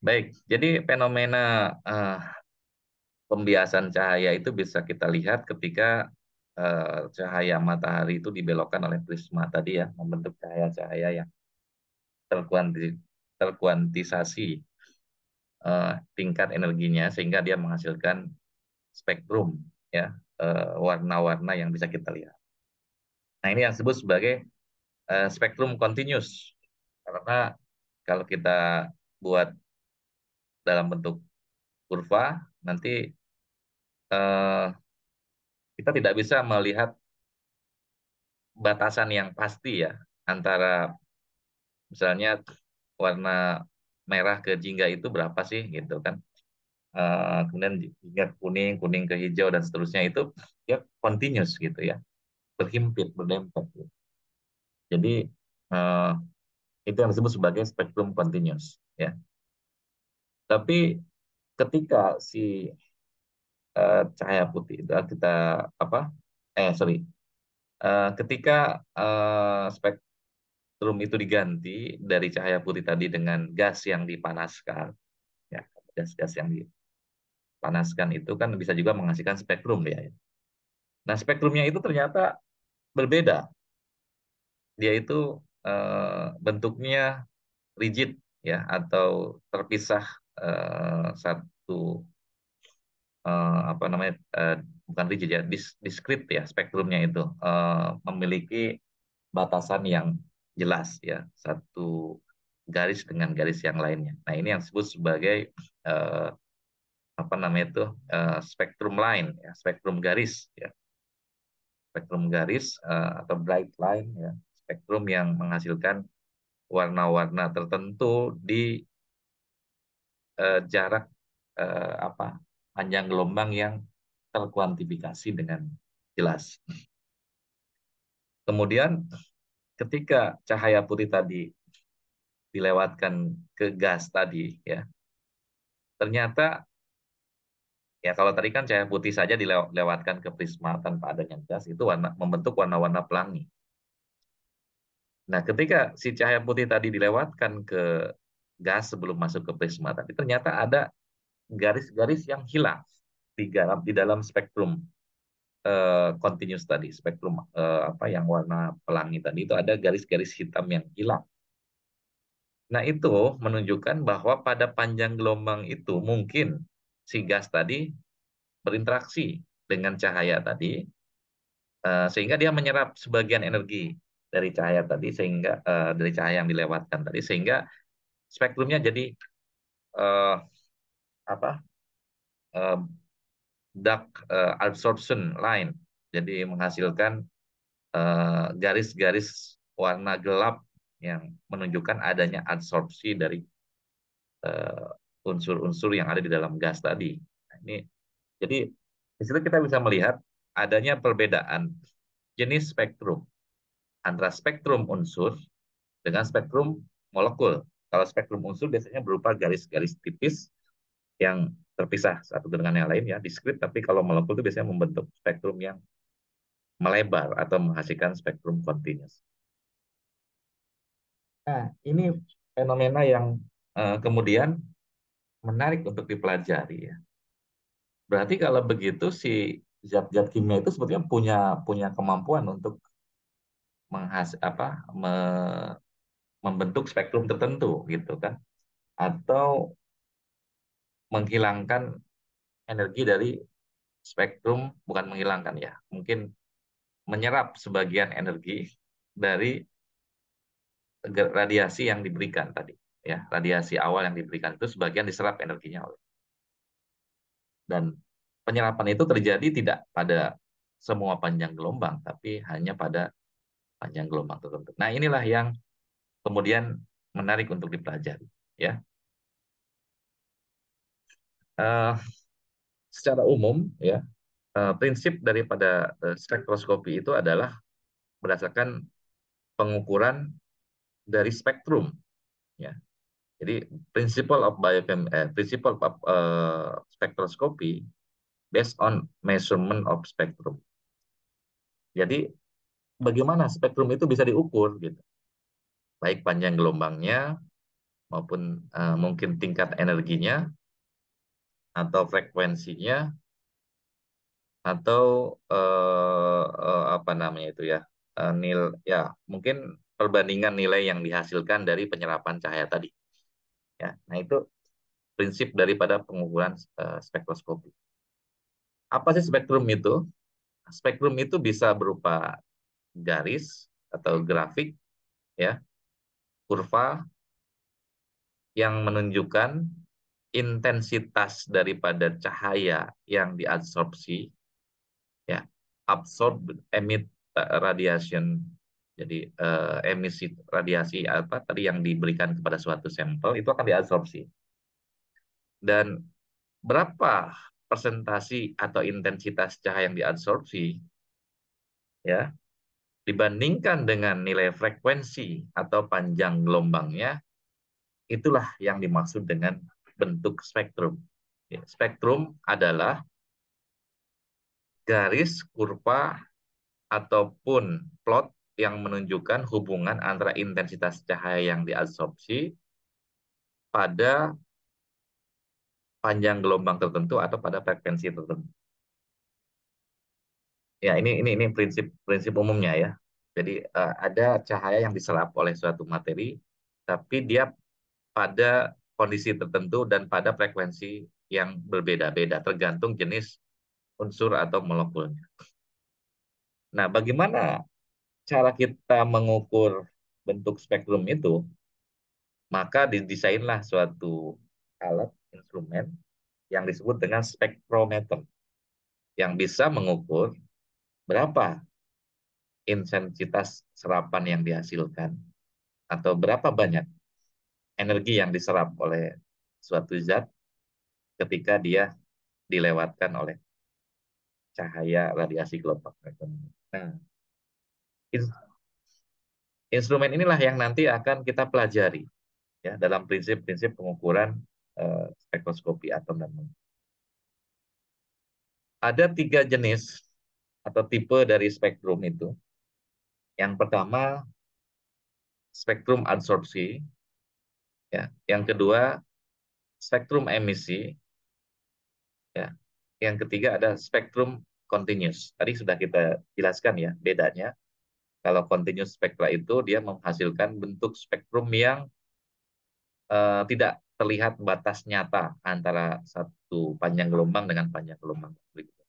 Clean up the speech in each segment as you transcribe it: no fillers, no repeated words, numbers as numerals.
Baik, jadi fenomena pembiasan cahaya itu bisa kita lihat ketika cahaya matahari itu dibelokkan oleh prisma tadi ya, membentuk cahaya-cahaya yang terkuantisasi tingkat energinya sehingga dia menghasilkan spektrum ya, warna-warna yang bisa kita lihat. Nah, ini yang disebut sebagai spektrum continuous. Karena kalau kita buat dalam bentuk kurva, nanti eh, kita tidak bisa melihat batasan yang pasti ya antara misalnya warna merah ke jingga itu berapa sih gitu kan. Kemudian jingga kuning, kuning ke hijau dan seterusnya itu ya continuous gitu ya, berhimpit, berdempet gitu. Jadi eh, itu yang disebut sebagai spektrum continuous ya. Tapi ketika si cahaya putih itu kita apa? Sorry. Ketika spektrum itu diganti dari cahaya putih tadi dengan gas yang dipanaskan, ya, gas-gas yang dipanaskan itu kan bisa juga menghasilkan spektrum ya. Nah, spektrumnya itu ternyata berbeda. Dia itu bentuknya rigid ya atau terpisah satu apa namanya bukan rigid ya, diskrit ya spektrumnya itu memiliki batasan yang jelas ya, satu garis dengan garis yang lainnya. Nah, ini yang disebut sebagai eh, apa namanya itu spektrum line ya, spektrum garis ya, spektrum garis atau bright line ya, spektrum yang menghasilkan warna-warna tertentu di jarak apa panjang gelombang yang terkuantifikasi dengan jelas. Kemudian ketika cahaya putih tadi dilewatkan ke gas tadi ya, ternyata ya kalau tadi kan cahaya putih saja dilewatkan ke prisma tanpa adanya gas itu membentuk warna-warna pelangi. Nah, ketika si cahaya putih tadi dilewatkan ke gas sebelum masuk ke prisma tadi, ternyata ada garis-garis yang hilang di dalam spektrum continuous tadi, spektrum apa yang warna pelangi tadi itu ada garis-garis hitam yang hilang. Nah, itu menunjukkan bahwa pada panjang gelombang itu mungkin si gas tadi berinteraksi dengan cahaya tadi, sehingga dia menyerap sebagian energi dari cahaya tadi, sehingga dari cahaya yang dilewatkan tadi, sehingga spektrumnya jadi eh, apa eh, dark absorption line, jadi menghasilkan garis-garis warna gelap yang menunjukkan adanya absorpsi dari unsur-unsur yang ada di dalam gas tadi. Nah, ini jadi di situ kita bisa melihat adanya perbedaan jenis spektrum antara spektrum unsur dengan spektrum molekul. Kalau spektrum unsur biasanya berupa garis-garis tipis yang terpisah satu dengan yang lain ya, diskrit, tapi kalau molekul itu biasanya membentuk spektrum yang melebar atau menghasilkan spektrum continuous. Nah, ini fenomena yang kemudian menarik untuk dipelajari ya. Berarti kalau begitu si zat-zat kimia itu sebetulnya punya punya kemampuan untuk apa membentuk spektrum tertentu gitu kan, atau menghilangkan energi dari spektrum, bukan menghilangkan ya, mungkin menyerap sebagian energi dari radiasi yang diberikan tadi ya, radiasi awal yang diberikan itu sebagian diserap energinya oleh, dan penyerapan itu terjadi tidak pada semua panjang gelombang tapi hanya pada panjang gelombang tertentu. Nah, inilah yang kemudian menarik untuk dipelajari ya. Eh, Secara umum ya, prinsip daripada spektroskopi itu adalah berdasarkan pengukuran dari spektrum ya. Jadi principle of spectroscopy based on measurement of spectrum. Jadi bagaimana spektrum itu bisa diukur gitu. Baik panjang gelombangnya maupun mungkin tingkat energinya atau frekuensinya atau apa namanya itu ya, ya mungkin perbandingan nilai yang dihasilkan dari penyerapan cahaya tadi ya. Nah, itu prinsip daripada pengukuran spektroskopi. Apa sih spektrum itu? Spektrum itu bisa berupa garis atau grafik ya, kurva yang menunjukkan intensitas daripada cahaya yang diabsorpsi ya, absorb emit radiation. Jadi emisi radiasi apa tadi yang diberikan kepada suatu sampel itu akan diabsorpsi. Dan berapa persentasi atau intensitas cahaya yang diabsorpsi ya dibandingkan dengan nilai frekuensi atau panjang gelombangnya, itulah yang dimaksud dengan bentuk spektrum. Ya, spektrum adalah garis, kurva, ataupun plot yang menunjukkan hubungan antara intensitas cahaya yang diabsorpsi pada panjang gelombang tertentu atau pada frekuensi tertentu. Ya, ini prinsip umumnya ya. Jadi ada cahaya yang diserap oleh suatu materi, tapi dia pada kondisi tertentu dan pada frekuensi yang berbeda-beda tergantung jenis unsur atau molekulnya. Nah, bagaimana cara kita mengukur bentuk spektrum itu? Maka didesainlah suatu alat instrumen yang disebut dengan spektrometer yang bisa mengukur berapa intensitas serapan yang dihasilkan atau berapa banyak energi yang diserap oleh suatu zat ketika dia dilewatkan oleh cahaya radiasi gelombang. Nah, instrumen inilah yang nanti akan kita pelajari ya dalam prinsip-prinsip pengukuran spektroskopi atom dan molekul. Ada 3 jenis atau tipe dari spektrum itu. Yang pertama, spektrum absorpsi. Ya. Yang kedua, spektrum emisi. Ya. Yang ketiga ada spektrum continuous. Tadi sudah kita jelaskan ya bedanya. Kalau continuous spektra itu dia menghasilkan bentuk spektrum yang tidak terlihat batas nyata antara satu panjang gelombang dengan panjang gelombang berikutnya.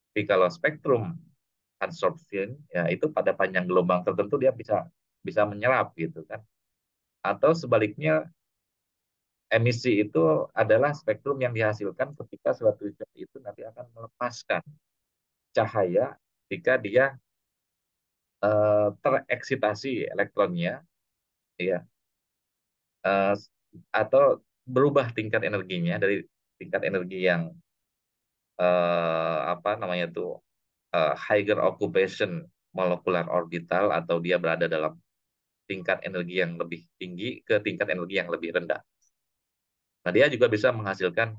Tapi kalau spektrum absorption ya itu pada panjang gelombang tertentu dia bisa bisa menyerap gitu kan. Atau sebaliknya emisi itu adalah spektrum yang dihasilkan ketika suatu zat itu nanti akan melepaskan cahaya ketika dia tereksitasi elektronnya ya, eh, atau berubah tingkat energinya dari tingkat energi yang apa namanya itu higher occupation molecular orbital atau dia berada dalam tingkat energi yang lebih tinggi ke tingkat energi yang lebih rendah. Nah, dia juga bisa menghasilkan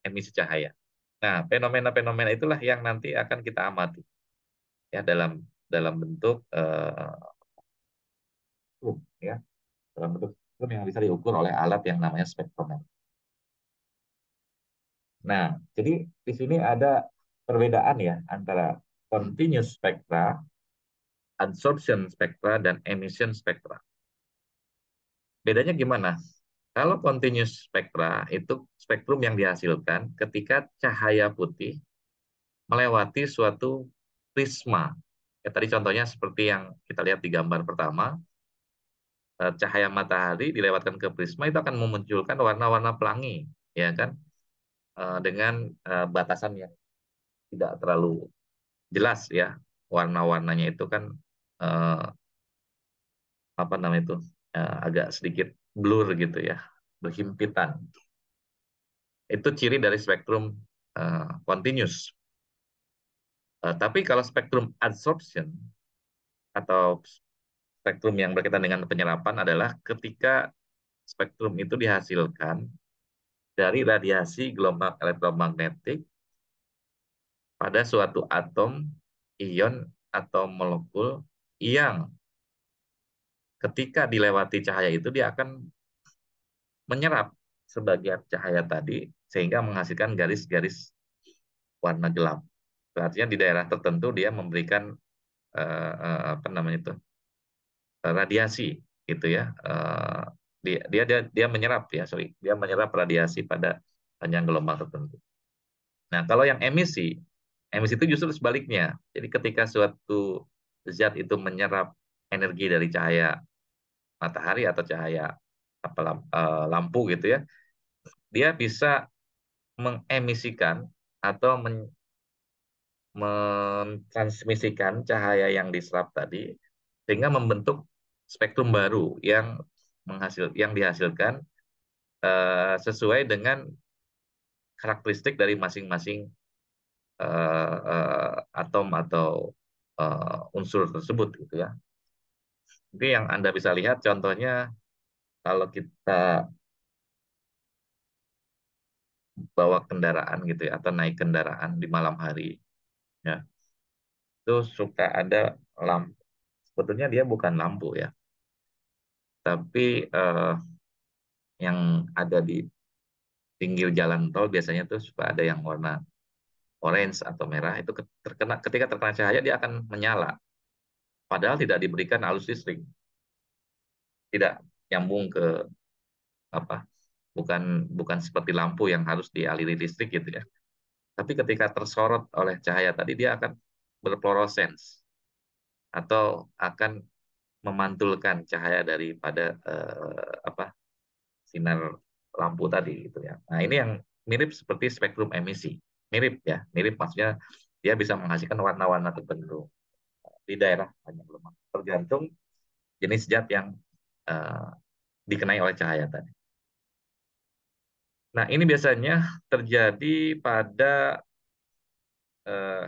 emisi cahaya. Nah, fenomena-fenomena itulah yang nanti akan kita amati ya dalam dalam bentuk ya, dalam bentuk yang bisa diukur oleh alat yang namanya spektrometer. Nah, jadi di sini ada perbedaan ya antara continuous spectra, absorption spectra, dan emission spectra. Bedanya gimana? Kalau continuous spectra itu spektrum yang dihasilkan ketika cahaya putih melewati suatu prisma. Ya, tadi contohnya seperti yang kita lihat di gambar pertama, cahaya matahari dilewatkan ke prisma itu akan memunculkan warna-warna pelangi, ya kan? Dengan batasan yang tidak terlalu jelas ya. Warna-warnanya itu kan eh, apa namanya itu agak sedikit blur gitu ya, berhimpitan. Itu ciri dari spektrum continuous. Tapi kalau spektrum absorption atau spektrum yang berkaitan dengan penyerapan adalah ketika spektrum itu dihasilkan dari radiasi gelombang elektromagnetik pada suatu atom, ion, atau molekul yang ketika dilewati cahaya itu dia akan menyerap sebagian cahaya tadi sehingga menghasilkan garis-garis warna gelap. Artinya di daerah tertentu dia memberikan apa namanya itu, radiasi gitu ya. Dia menyerap ya, sorry, dia menyerap radiasi pada panjang gelombang tertentu. Nah, kalau yang emisi, emisi itu justru sebaliknya. Jadi ketika suatu zat itu menyerap energi dari cahaya matahari atau cahaya apa lampu gitu ya, dia bisa mengemisikan atau mentransmisikan cahaya yang diserap tadi sehingga membentuk spektrum baru yang dihasilkan sesuai dengan karakteristik dari masing-masing atom atau unsur tersebut gitu ya. Jadi yang Anda bisa lihat contohnya kalau kita bawa kendaraan gitu ya atau naik kendaraan di malam hari ya, itu suka ada lampu. Sebetulnya dia bukan lampu ya, tapi yang ada di pinggir jalan tol biasanya tuh suka ada yang warna orange atau merah itu ketika terkena cahaya dia akan menyala. Padahal tidak diberikan arus listrik, tidak nyambung ke apa, bukan bukan seperti lampu yang harus dialiri listrik gitu ya. Tapi ketika tersorot oleh cahaya tadi dia akan berfluorescence atau akan memantulkan cahaya daripada apa sinar lampu tadi gitu ya. Nah, ini yang mirip seperti spektrum emisi. Mirip ya, mirip maksudnya dia bisa menghasilkan warna-warna tertentu di daerah panjang gelombang. Tergantung jenis zat yang uh, dikenai oleh cahaya tadi. Nah, ini biasanya terjadi pada uh,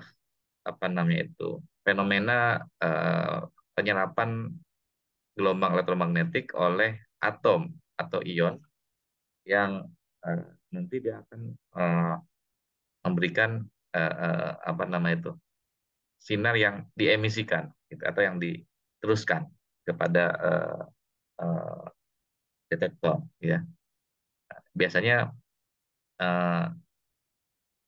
apa namanya itu fenomena uh, penyerapan gelombang elektromagnetik oleh atom atau ion yang uh, nanti dia akan memberikan apa nama itu sinar yang diemisikan gitu, atau yang diteruskan kepada uh, detektor ya. Biasanya uh,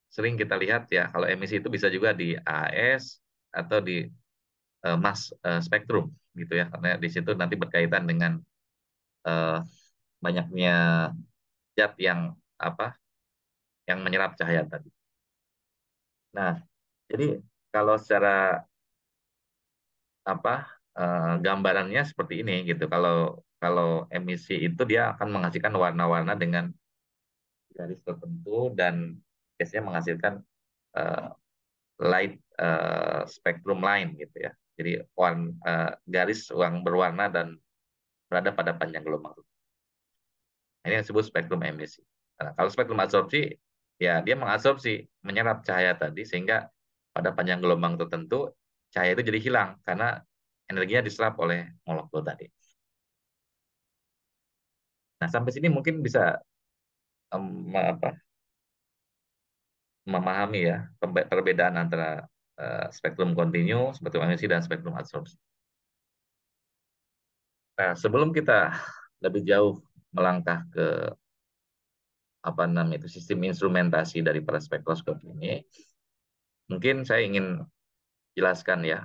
sering kita lihat ya kalau emisi itu bisa juga di AS atau di mass spektrum gitu ya, karena di situ nanti berkaitan dengan uh, banyaknya zat yang apa yang menyerap cahaya tadi. Nah, jadi kalau secara apa gambarannya seperti ini gitu. Kalau kalau emisi itu dia akan menghasilkan warna-warna dengan garis tertentu dan biasanya menghasilkan eh, light spectrum line gitu ya. Jadi garis yang berwarna dan berada pada panjang gelombang. Nah, ini yang disebut spektrum emisi. Nah, kalau spektrum absorpsi ya dia mengabsorpsi, menyerap cahaya tadi sehingga pada panjang gelombang tertentu cahaya itu jadi hilang karena energinya diserap oleh molekul tadi. Nah, sampai sini mungkin bisa apa, memahami ya perbedaan antara spektrum kontinu, spektrum emisi, dan spektrum absorpsi. Nah, sebelum kita lebih jauh melangkah ke apa namanya itu sistem instrumentasi dari para spektroskop ini, mungkin saya ingin jelaskan ya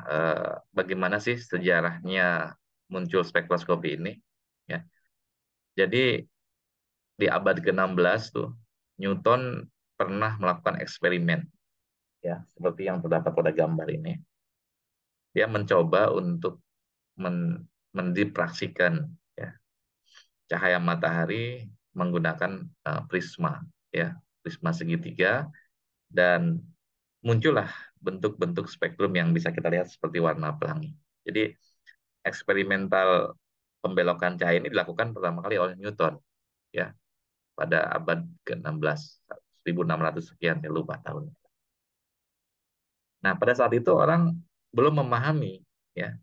bagaimana sih sejarahnya muncul spektroskopi ini. Ya, jadi di abad ke-16 tuh Newton pernah melakukan eksperimen ya seperti yang terdapat pada gambar ini. Dia mencoba untuk mendipraksikan ya, cahaya matahari menggunakan prisma ya, prisma segitiga, dan muncullah bentuk-bentuk spektrum yang bisa kita lihat seperti warna pelangi. Jadi eksperimental pembelokan cahaya ini dilakukan pertama kali oleh Newton ya pada abad ke-16, 1600 sekian ya, lupa tahun. Nah, pada saat itu orang belum memahami ya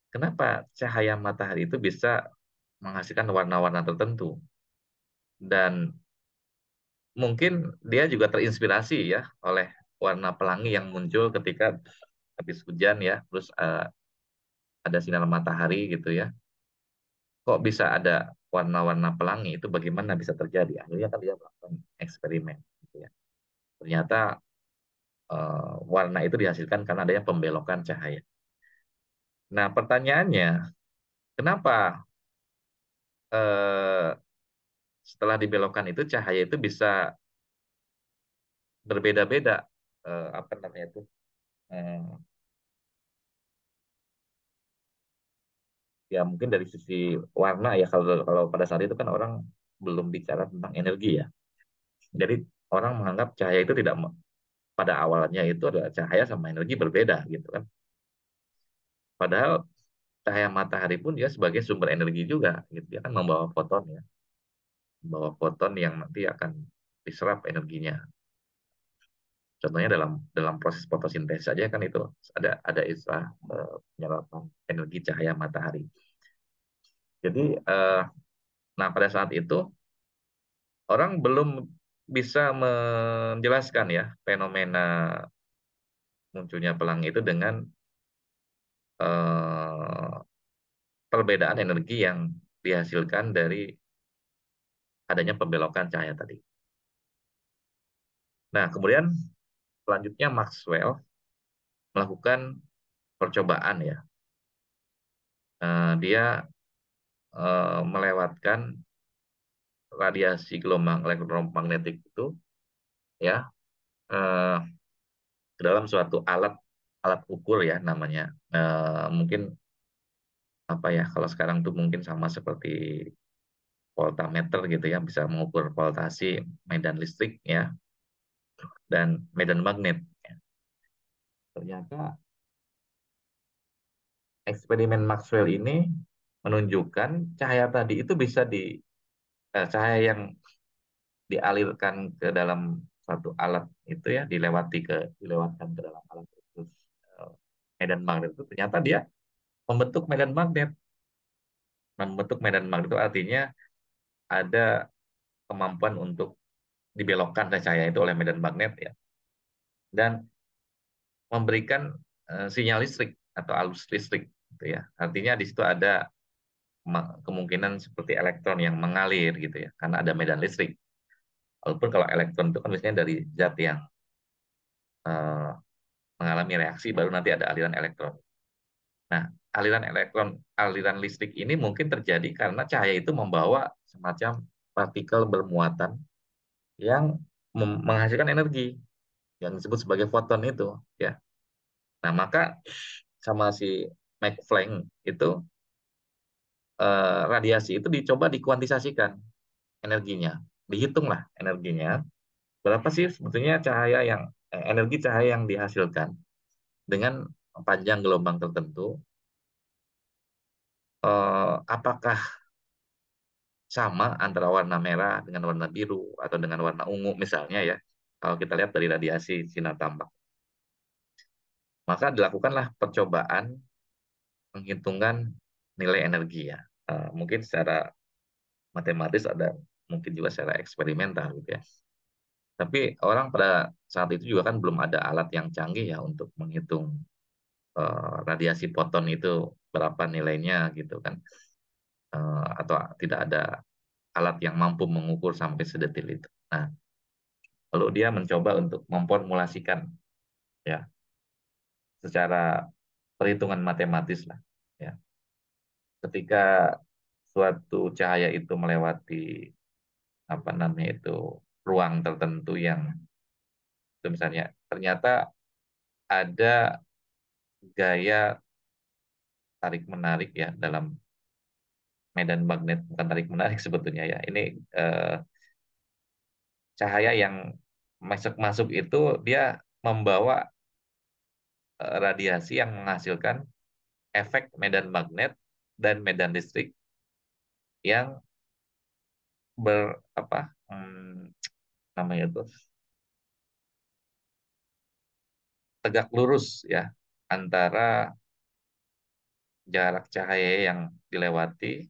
kenapa cahaya matahari itu bisa menghasilkan warna-warna tertentu. Dan mungkin dia juga terinspirasi ya oleh warna pelangi yang muncul ketika habis hujan ya, terus ada sinar matahari gitu ya. Kok bisa ada warna-warna pelangi itu bagaimana bisa terjadi. Akhirnya kan dia melakukan eksperimen. Gitu ya. Ternyata warna itu dihasilkan karena adanya pembelokan cahaya. Nah, pertanyaannya, kenapa eh, setelah dibelokkan itu cahaya itu bisa berbeda-beda, apa namanya itu, eh, ya mungkin dari sisi warna ya, kalau kalau pada saat itu kan orang belum bicara tentang energi ya. Jadi orang menganggap cahaya itu tidak, pada awalnya itu adalah cahaya sama energi berbeda gitu kan. Padahal cahaya matahari pun dia sebagai sumber energi juga gitu. Dia kan membawa foton ya, membawa foton yang nanti akan diserap energinya. Contohnya dalam dalam proses fotosintesis saja kan itu ada istilah penyerapan energi cahaya matahari. Jadi nah pada saat itu orang belum bisa menjelaskan ya fenomena munculnya pelangi itu dengan eh, perbedaan energi yang dihasilkan dari adanya pembelokan cahaya tadi. Nah, kemudian selanjutnya Maxwell melakukan percobaan ya. Dia melewatkan radiasi gelombang elektromagnetik itu ya, eh, ke dalam suatu alat alat ukur ya namanya. Mungkin apa ya, kalau sekarang tuh mungkin sama seperti voltameter gitu ya, bisa mengukur voltasi, medan listrik ya, dan medan magnet. Ternyata eksperimen Maxwell ini menunjukkan cahaya tadi itu bisa cahaya yang dialirkan ke dalam satu alat itu ya, dilewatkan ke dalam alat itu, eh, medan magnet itu ternyata dia membentuk medan magnet. Membentuk medan magnet itu artinya ada kemampuan untuk dibelokkan cahaya itu oleh medan magnet ya, dan memberikan sinyal listrik atau arus listrik gitu ya. Artinya di situ ada kemungkinan seperti elektron yang mengalir gitu ya, karena ada medan listrik. Walaupun kalau elektron itu kan biasanya dari zat yang eh, mengalami reaksi baru nanti ada aliran elektron. Nah, aliran listrik ini mungkin terjadi karena cahaya itu membawa semacam partikel bermuatan yang menghasilkan energi yang disebut sebagai foton itu ya. Nah, maka sama si Mike Planck itu radiasi itu dicoba dikuantisasikan energinya. Dihitunglah energinya. Berapa sih sebetulnya energi cahaya yang dihasilkan dengan panjang gelombang tertentu? Apakah sama antara warna merah dengan warna biru atau dengan warna ungu misalnya ya? Kalau kita lihat dari radiasi sinar tambang, maka dilakukanlah percobaan penghitungan nilai energi ya. Mungkin secara matematis ada, mungkin juga secara eksperimental gitu ya. Tapi orang pada saat itu juga kan belum ada alat yang canggih ya untuk menghitung radiasi foton itu berapa nilainya gitu kan. Atau tidak ada alat yang mampu mengukur sampai sedetil itu. Nah, lalu dia mencoba untuk memformulasikan ya secara perhitungan matematis lah ya. Ketika suatu cahaya itu melewati apa namanya itu ruang tertentu yang itu misalnya ternyata ada gaya tarik menarik ya dalam medan magnet, bukan tarik menarik sebetulnya ya. Ini eh, cahaya yang masuk masuk itu dia membawa radiasi yang menghasilkan efek medan magnet dan medan listrik yang apa namanya itu tegak lurus ya antara jarak cahaya yang dilewati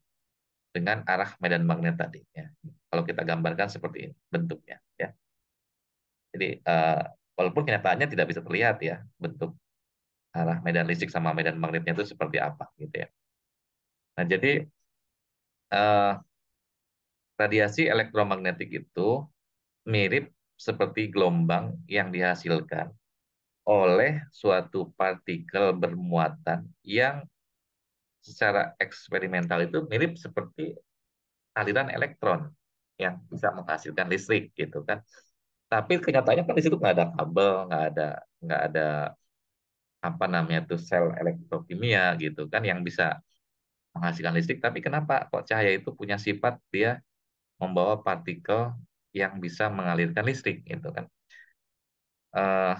dengan arah medan magnet tadi ya. Kalau kita gambarkan seperti ini bentuknya ya. Jadi walaupun kenyataannya tidak bisa terlihat ya bentuk arah medan listrik sama medan magnetnya itu seperti apa gitu ya. Nah, jadi radiasi elektromagnetik itu mirip seperti gelombang yang dihasilkan oleh suatu partikel bermuatan yang secara eksperimental itu mirip seperti aliran elektron yang bisa menghasilkan listrik gitu kan. Tapi kenyataannya kan di situ nggak ada kabel, nggak ada apa namanya tuh sel elektrokimia gitu kan yang bisa menghasilkan listrik. Tapi kenapa kok cahaya itu punya sifat dia membawa partikel yang bisa mengalirkan listrik gitu kan? Eh,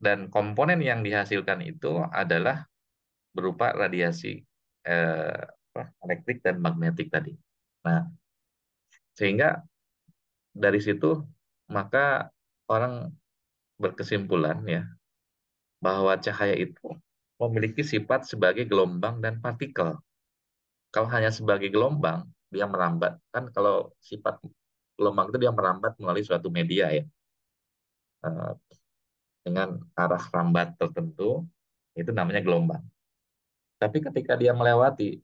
dan komponen yang dihasilkan itu adalah berupa radiasi elektrik dan magnetik tadi. Nah, sehingga dari situ maka orang berkesimpulan ya bahwa cahaya itu memiliki sifat sebagai gelombang dan partikel. Kalau hanya sebagai gelombang, dia merambat. Kan kalau sifat gelombang itu dia merambat melalui suatu media ya, eh, dengan arah rambat tertentu, itu namanya gelombang. Tapi ketika dia melewati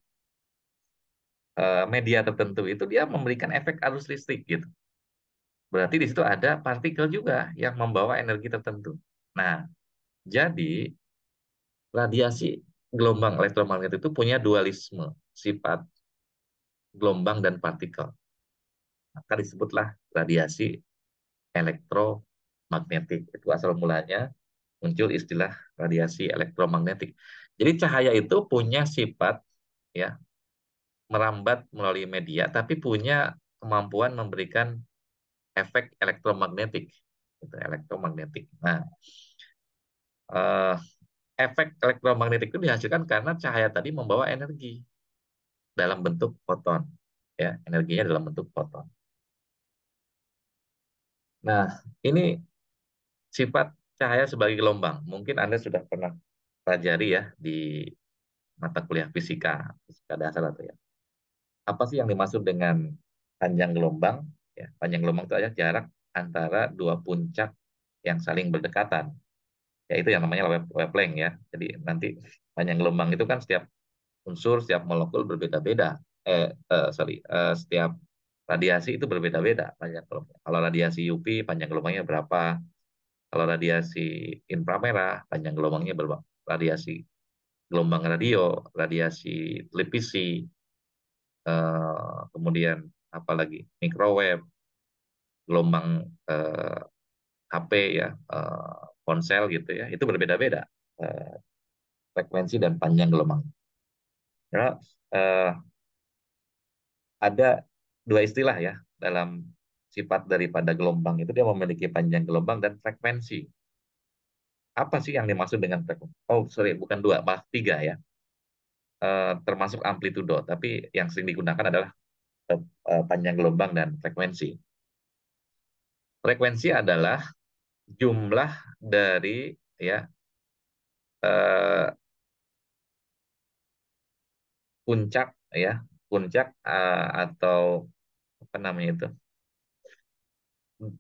media tertentu itu dia memberikan efek arus listrik gitu. Berarti di situ ada partikel juga yang membawa energi tertentu. Nah, jadi radiasi gelombang elektromagnetik itu punya dualisme sifat gelombang dan partikel. Maka disebutlah radiasi elektromagnetik. Itu asal mulanya muncul istilah radiasi elektromagnetik. Jadi cahaya itu punya sifat ya merambat melalui media, tapi punya kemampuan memberikan efek elektromagnetik. Itu elektromagnetik. Nah, eh, efek elektromagnetik itu dihasilkan karena cahaya tadi membawa energi dalam bentuk foton. Ya, energinya dalam bentuk foton. Nah, ini sifat cahaya sebagai gelombang. Mungkin Anda sudah pernah pelajari ya di mata kuliah fisika, fisika dasar atau ya. Apa sih yang dimaksud dengan panjang gelombang? Ya, panjang gelombang itu adalah jarak antara dua puncak yang saling berdekatan. Ya, itu yang namanya wavelength ya. Jadi nanti panjang gelombang itu kan setiap unsur, setiap molekul berbeda-beda. Setiap radiasi itu berbeda-beda panjang gelombang. Kalau radiasi UV panjang gelombangnya berapa? Kalau radiasi inframerah panjang gelombangnya berapa? Radiasi gelombang radio, radiasi televisi, kemudian apalagi microwave, gelombang eh, HP ya, ponsel gitu ya, itu berbeda-beda eh, frekuensi dan panjang gelombang. Karena eh, ada dua istilah ya dalam sifat daripada gelombang itu dia memiliki panjang gelombang dan frekuensi. Apa sih yang dimaksud dengan frekuensi? Oh, sorry, bukan dua, malah tiga ya. Termasuk amplitudo, tapi yang sering digunakan adalah panjang gelombang dan frekuensi. Frekuensi adalah jumlah dari ya eh, puncak ya puncak atau apa namanya itu.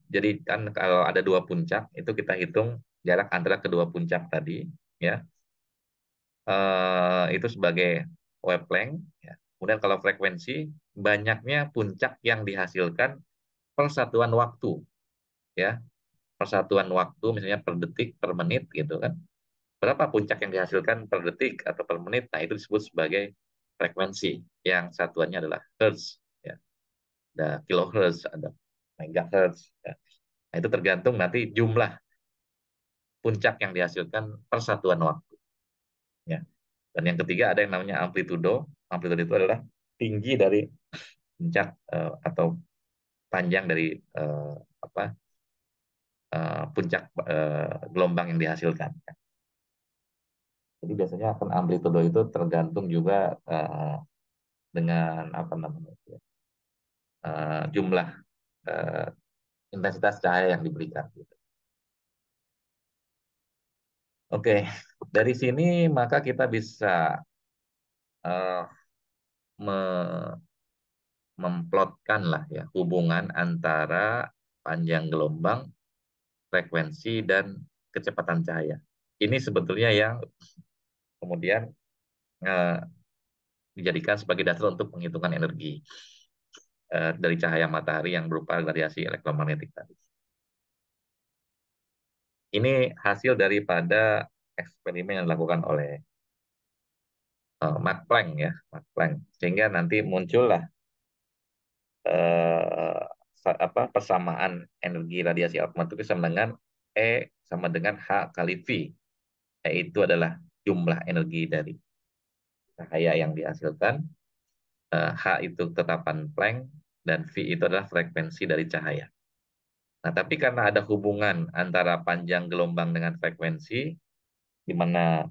Jadi kan kalau ada dua puncak itu kita hitung jarak antara kedua puncak tadi ya itu sebagai wavelength ya. Kemudian kalau frekuensi banyaknya puncak yang dihasilkan per satuan waktu ya persatuan waktu misalnya per detik per menit gitu kan. Berapa puncak yang dihasilkan per detik atau per menit? Nah, itu disebut sebagai frekuensi yang satuannya adalah hertz. Ya. Ada kilohertz, ada megahertz. Ya. Nah, itu tergantung nanti jumlah puncak yang dihasilkan per satuan waktu. Ya. Dan yang ketiga ada yang namanya amplitudo. Amplitudo itu adalah tinggi dari puncak atau panjang dari eh, apa puncak gelombang yang dihasilkan. Jadi biasanya akan amplitudo itu tergantung juga dengan apa namanya jumlah eh, intensitas cahaya yang diberikan. Gitu. Oke, dari sini maka kita bisa eh, me- memplotkan lah ya hubungan antara panjang gelombang, frekuensi dan kecepatan cahaya. Ini sebetulnya yang kemudian eh, dijadikan sebagai dasar untuk penghitungan energi. dari cahaya matahari yang berupa radiasi elektromagnetik tadi. Ini hasil daripada eksperimen yang dilakukan oleh Max Planck ya, Max Planck. Sehingga nanti muncullah eh, persamaan energi radiasi elektromagnetik sama dengan E sama dengan H kali V. Yaitu adalah jumlah energi dari cahaya yang dihasilkan. H itu tetapan Planck dan V itu adalah frekuensi dari cahaya. Nah, tapi karena ada hubungan antara panjang gelombang dengan frekuensi, di mana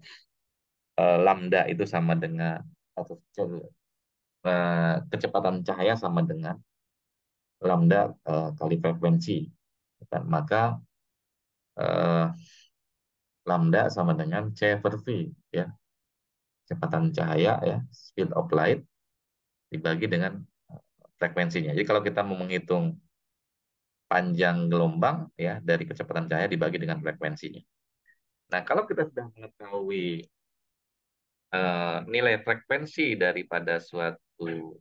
lambda itu sama dengan atau kecepatan cahaya sama dengan lambda kali frekuensi. Dan maka eh, lambda sama dengan C per V ya, kecepatan cahaya ya, speed of light dibagi dengan frekuensinya. Jadi kalau kita mau menghitung panjang gelombang ya dari kecepatan cahaya dibagi dengan frekuensinya. Nah, kalau kita sudah mengetahui nilai frekuensi daripada suatu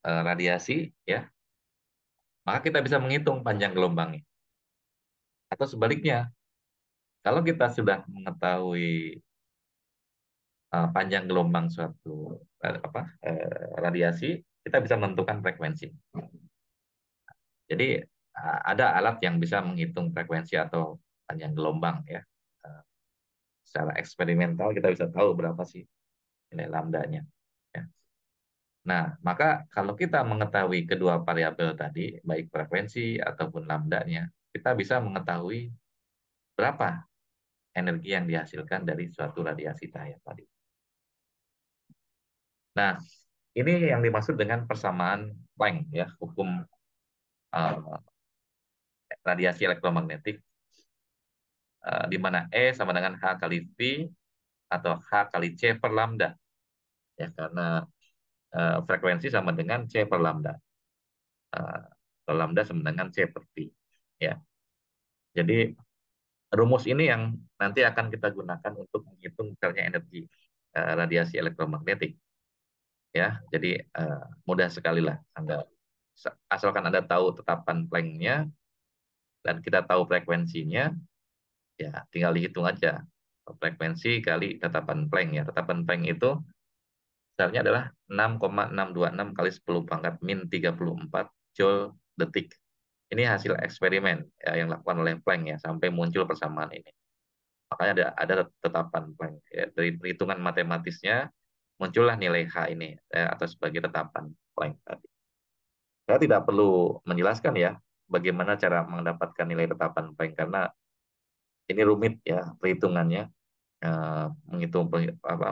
radiasi ya, maka kita bisa menghitung panjang gelombangnya. Atau sebaliknya, kalau kita sudah mengetahui panjang gelombang suatu radiasi, kita bisa menentukan frekuensi. Jadi ada alat yang bisa menghitung frekuensi atau panjang gelombang ya. Eh, Secara eksperimental kita bisa tahu berapa sih nilai lambdanya. Ya. Nah, maka kalau kita mengetahui kedua variabel tadi, baik frekuensi ataupun lambdanya, kita bisa mengetahui berapa energi yang dihasilkan dari suatu radiasi cahaya tadi. Nah, ini yang dimaksud dengan persamaan Planck ya, hukum uh, radiasi elektromagnetik, di mana E sama dengan H kali V atau H kali C per lambda ya, karena frekuensi sama dengan C per lambda. Lambda sama dengan C per V ya. Jadi rumus ini yang nanti akan kita gunakan untuk menghitung misalnya energi radiasi elektromagnetik ya. Jadi mudah sekali lah Anda, asalkan Anda tahu tetapan Planck-nya dan kita tahu frekuensinya, ya tinggal dihitung aja frekuensi kali tetapan Planck ya. Tetapan Planck itu besarnya adalah 6,626 kali 10 pangkat min 34 joule detik. Ini hasil eksperimen ya, yang dilakukan oleh Planck ya, sampai muncul persamaan ini. Makanya ada tetapan Planck ya. Dari perhitungan matematisnya muncullah nilai H ini ya, atau sebagai tetapan Planck tadi. Saya tidak perlu menjelaskan ya bagaimana cara mendapatkan nilai tetapan Planck karena ini rumit ya perhitungannya,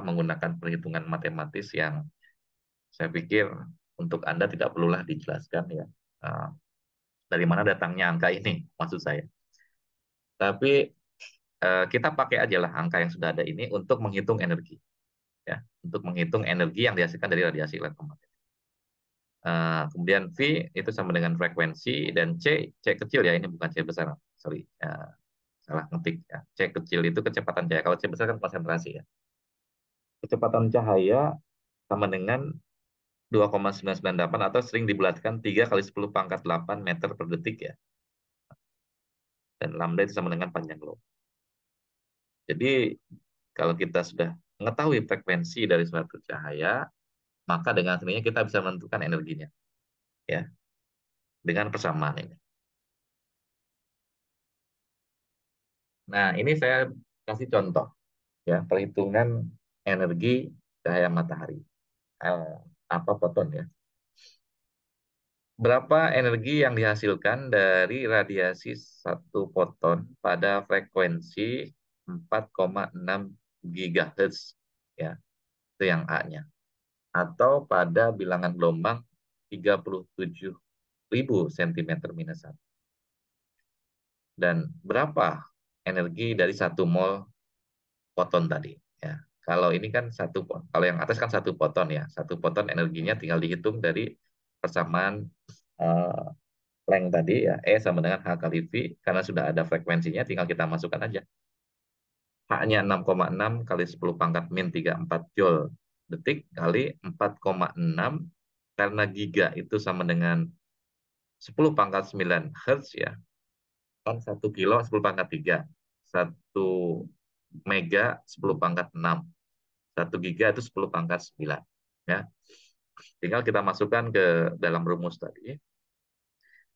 menggunakan perhitungan matematis yang saya pikir untuk Anda tidak perlulah dijelaskan ya dari mana datangnya angka ini maksud saya. Tapi kita pakai aja lah angka yang sudah ada ini untuk menghitung energi ya, untuk menghitung energi yang dihasilkan dari radiasi elektromagnetik. Kemudian V itu sama dengan frekuensi dan C kecil ya, ini bukan C besar, sorry, salah ngetik ya. C kecil itu kecepatan cahaya, kalau C besar kan konsentrasi ya. Kecepatan cahaya sama dengan 2,998 atau sering dibulatkan 3 kali 10 pangkat 8 meter per detik ya. Dan lambda itu sama dengan panjang gelombang. Jadi kalau kita sudah mengetahui frekuensi dari suatu cahaya, maka dengan sendirinya kita bisa menentukan energinya ya, dengan persamaan ini. Nah, ini saya kasih contoh ya, perhitungan energi cahaya matahari. Eh, foton ya. Berapa energi yang dihasilkan dari radiasi satu foton pada frekuensi 4,6 GHz ya, itu yang A-nya. Atau pada bilangan gelombang 37.000 cm minus 1. Dan berapa energi dari satu mol foton tadi ya. Kalau ini kan kalau yang atas kan satu foton ya. Satu foton energinya tinggal dihitung dari persamaan uh, Planck tadi ya, E sama dengan H kali V, karena sudah ada frekuensinya tinggal kita masukkan aja. H-nya 6,6 kali 10 pangkat min 34 joule detik kali 4,6 karena giga itu sama dengan 10 pangkat 9 Hertz ya, kan 1 kilo 10 pangkat 3, 1 mega 10 pangkat 6, 1 giga itu 10 pangkat 9. Ya. Tinggal kita masukkan ke dalam rumus tadi.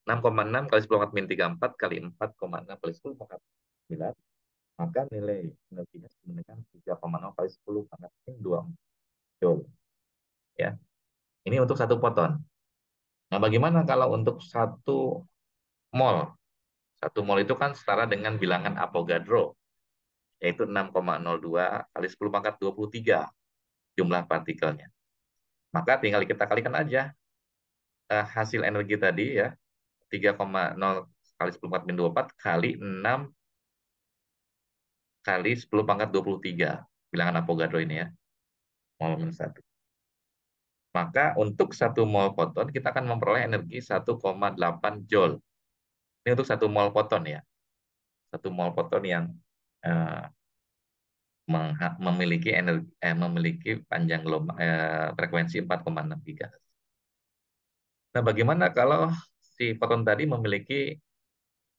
6,6 kali 10 pangkat min 34 kali 4,6 kali 10 pangkat 9, maka nilai energinya sama dengan 3,0 kali 10 pangkat min 24 joule. Ya. Ini untuk 1 foton. Nah, bagaimana kalau untuk 1 mol? 1 mol itu kan setara dengan bilangan Avogadro, yaitu 6,02 kali 10 pangkat 23 jumlah partikelnya. Maka tinggal kita kalikan aja hasil energi tadi ya, 3,0 kali 10 pangkat min 24 kali 6 kali 10 pangkat 23. Bilangan Avogadro ini ya, mol min 1. Maka untuk 1 mol foton kita akan memperoleh energi 1,8 joule. Ini untuk 1 mol foton ya. 1 mol foton yang eh, memiliki energi memiliki panjang gelombang frekuensi 4,6 GHz. Nah, bagaimana kalau si foton tadi memiliki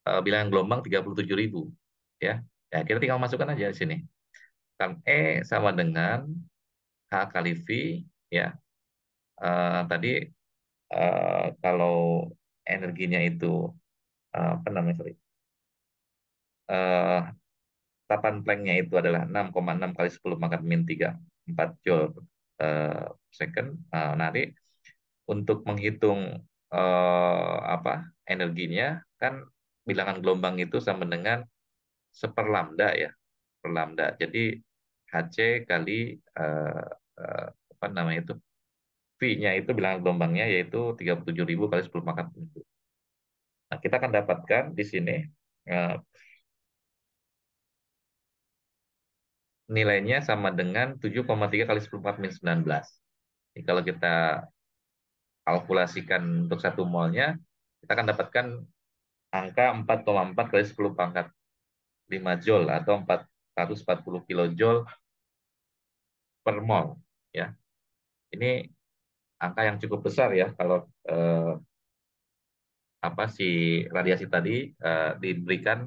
bilangan gelombang 37.000 ya? Ya, kita tinggal masukkan aja di sini. Kan E sama dengan H kali V ya. Tadi kalau energinya itu apa namanya, sorry. Uh, Tapan Planck-nya itu adalah 6,6 kali 10 pangkat min 34 joule second. Nanti untuk menghitung apa energinya kan bilangan gelombang itu sama dengan seperlambda ya, per lambda. Jadi Hc kali apa namanya itu, V-nya itu bilangan gelombangnya yaitu 37.000 kali 10 pangkat min. Nah, kita akan dapatkan di sini eh, nilainya sama dengan 7,3 kali 10 pangkat min 19. Jadi kalau kita kalkulasikan untuk 1 molnya, kita akan dapatkan angka 4,4 kali 10 pangkat 5 joule atau 440 kilojoule per mol. Ya, ini angka yang cukup besar ya kalau apa si radiasi tadi diberikan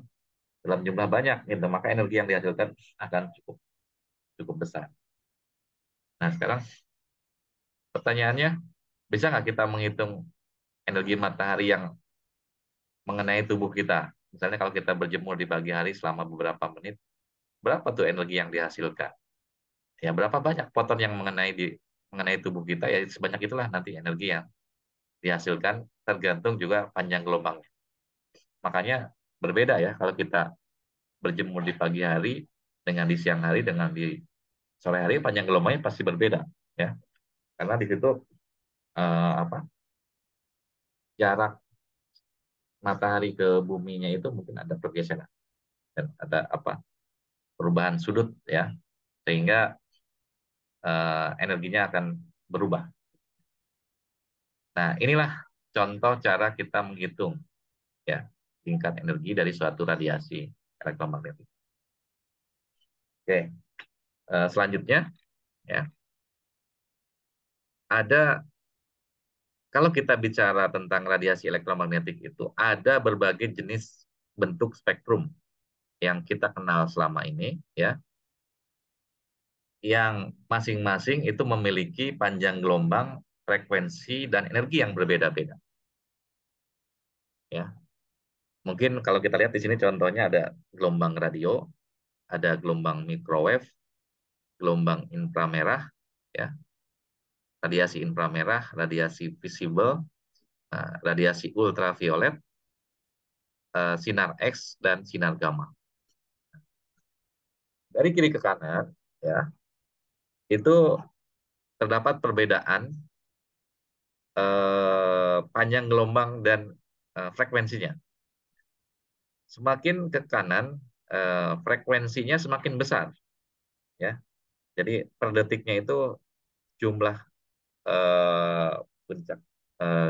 dalam jumlah banyak, gitu. Maka energi yang dihasilkan akan cukup cukup besar. Nah, sekarang pertanyaannya, bisa nggak kita menghitung energi matahari yang mengenai tubuh kita? Misalnya kalau kita berjemur di pagi hari selama beberapa menit, berapa tuh energi yang dihasilkan? Ya, berapa banyak foton yang mengenai tubuh kita, ya sebanyak itulah nanti energi yang dihasilkan, tergantung juga panjang gelombangnya. Makanya berbeda ya kalau kita berjemur di pagi hari dengan di siang hari dengan di sore hari, panjang gelombangnya pasti berbeda ya. Karena di situ apa, jarak matahari ke buminya itu mungkin ada pergeseran dan ada apa, perubahan sudut ya, sehingga energinya akan berubah. Nah, inilah contoh cara kita menghitung ya tingkat energi dari suatu radiasi elektromagnetik. Oke, selanjutnya ya, ada, kalau kita bicara tentang radiasi elektromagnetik itu ada berbagai jenis bentuk spektrum yang kita kenal selama ini ya, yang masing-masing itu memiliki panjang gelombang, frekuensi dan energi yang berbeda-beda ya. Mungkin kalau kita lihat di sini contohnya ada gelombang radio, ada gelombang microwave, gelombang inframerah ya, radiasi inframerah, radiasi visible, radiasi ultraviolet, sinar X dan sinar gamma. Dari kiri ke kanan ya, itu terdapat perbedaan panjang gelombang dan frekuensinya. Semakin ke kanan, frekuensinya semakin besar ya. Jadi per detiknya itu jumlah puncak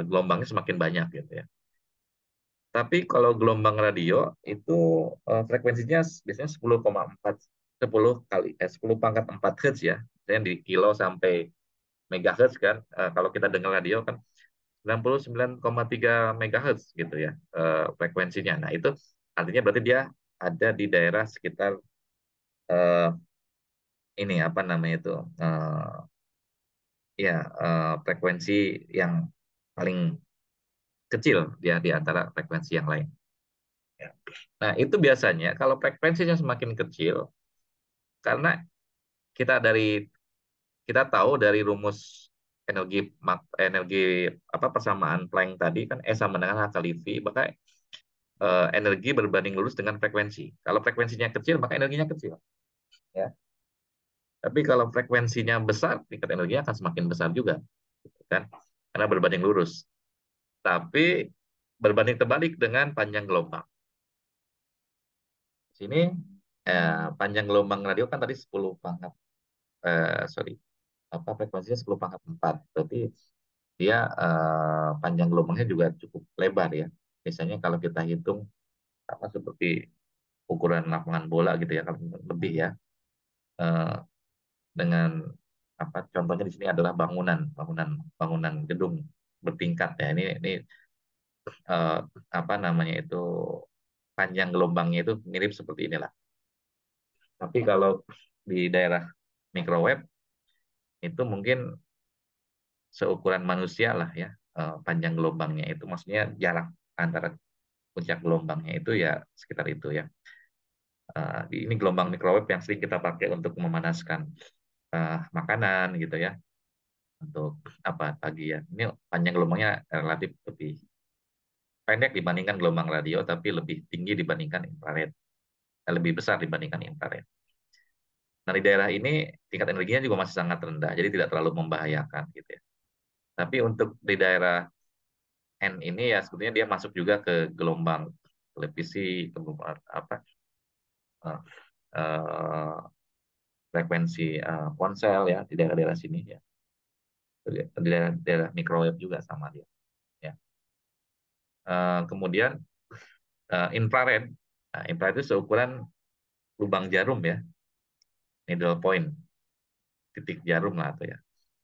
gelombangnya semakin banyak gitu ya. Tapi kalau gelombang radio itu frekuensinya biasanya 10,4, 10 kali 10 pangkat 4 Hz ya. Misalnya di kilo sampai megahertz kan. Kalau kita dengar radio kan 99,3 megahertz gitu ya frekuensinya. Nah, itu artinya berarti dia ada di daerah sekitar eh, ini apa namanya itu ya frekuensi yang paling kecil dia di antara frekuensi yang lain. Ya. Nah, itu biasanya kalau frekuensinya semakin kecil, karena kita dari kita tahu dari rumus energi apa persamaan Planck tadi kan E sama dengan H kali V, maka energi berbanding lurus dengan frekuensi. Kalau frekuensinya kecil, maka energinya kecil. Ya. Tapi kalau frekuensinya besar, tingkat energinya akan semakin besar juga, gitu kan? Karena berbanding lurus. Tapi berbanding terbalik dengan panjang gelombang. Di sini panjang gelombang radio kan tadi 10 pangkat, sorry, apa frekuensinya 10 pangkat 4. Berarti dia panjang gelombangnya juga cukup lebar ya. Misalnya kalau kita hitung apa seperti ukuran lapangan bola gitu ya, kalau lebih ya. Eh, dengan apa contohnya di sini adalah bangunan gedung bertingkat ya. Ini eh, apa namanya itu panjang gelombangnya itu mirip seperti inilah. Tapi kalau di daerah microwave itu mungkin seukuran manusia lah ya panjang gelombangnya itu maksudnya jarak antara puncak gelombangnya itu ya sekitar itu ya. Ini gelombang microwave yang sering kita pakai untuk memanaskan makanan gitu ya untuk apa pagi ya. Ini panjang gelombangnya relatif lebih pendek dibandingkan gelombang radio, tapi lebih tinggi dibandingkan infrared, lebih besar dibandingkan infrared. Nah, di daerah ini tingkat energinya juga masih sangat rendah, jadi tidak terlalu membahayakan gitu ya. Tapi untuk di daerah N ini ya sebetulnya dia masuk juga ke gelombang televisi, gelombang apa eh, eh, frekuensi ponsel ya di daerah-daerah sini ya. Di daerah microwave juga sama dia. Ya. Kemudian infrared, nah, infrared itu seukuran lubang jarum ya, needle point, titik jarum lah atau ya.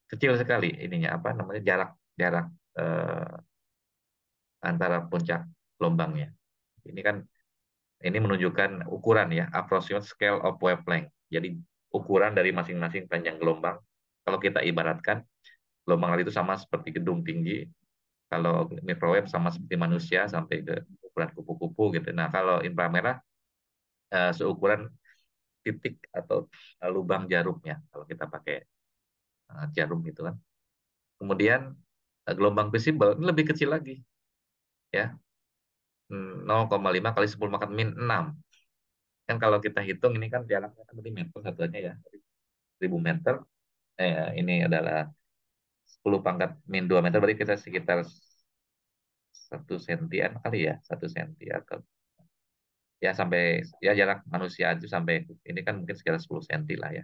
Kecil sekali ininya apa namanya jarak jarak eh, antara puncak gelombangnya. Ini kan ini menunjukkan ukuran ya, approximate scale of wavelength. Jadi ukuran dari masing-masing panjang gelombang. Kalau kita ibaratkan gelombang itu sama seperti gedung tinggi, kalau microwave sama seperti manusia sampai ke ukuran kupu-kupu gitu. Nah, kalau inframerah seukuran titik atau lubang jarumnya kalau kita pakai jarum gitu kan. Kemudian gelombang visible ini lebih kecil lagi ya 0,5 kali 10 pangkat min 6. Kan kalau kita hitung ini kan jaraknya kan berarti meter satuannya ya 1000 meter. Ini adalah 10 pangkat min 2 meter berarti kita sekitar 1 sentian kali ya 1 senti atau ya sampai ya jarak manusia itu sampai ini kan mungkin sekitar 10 senti lah ya.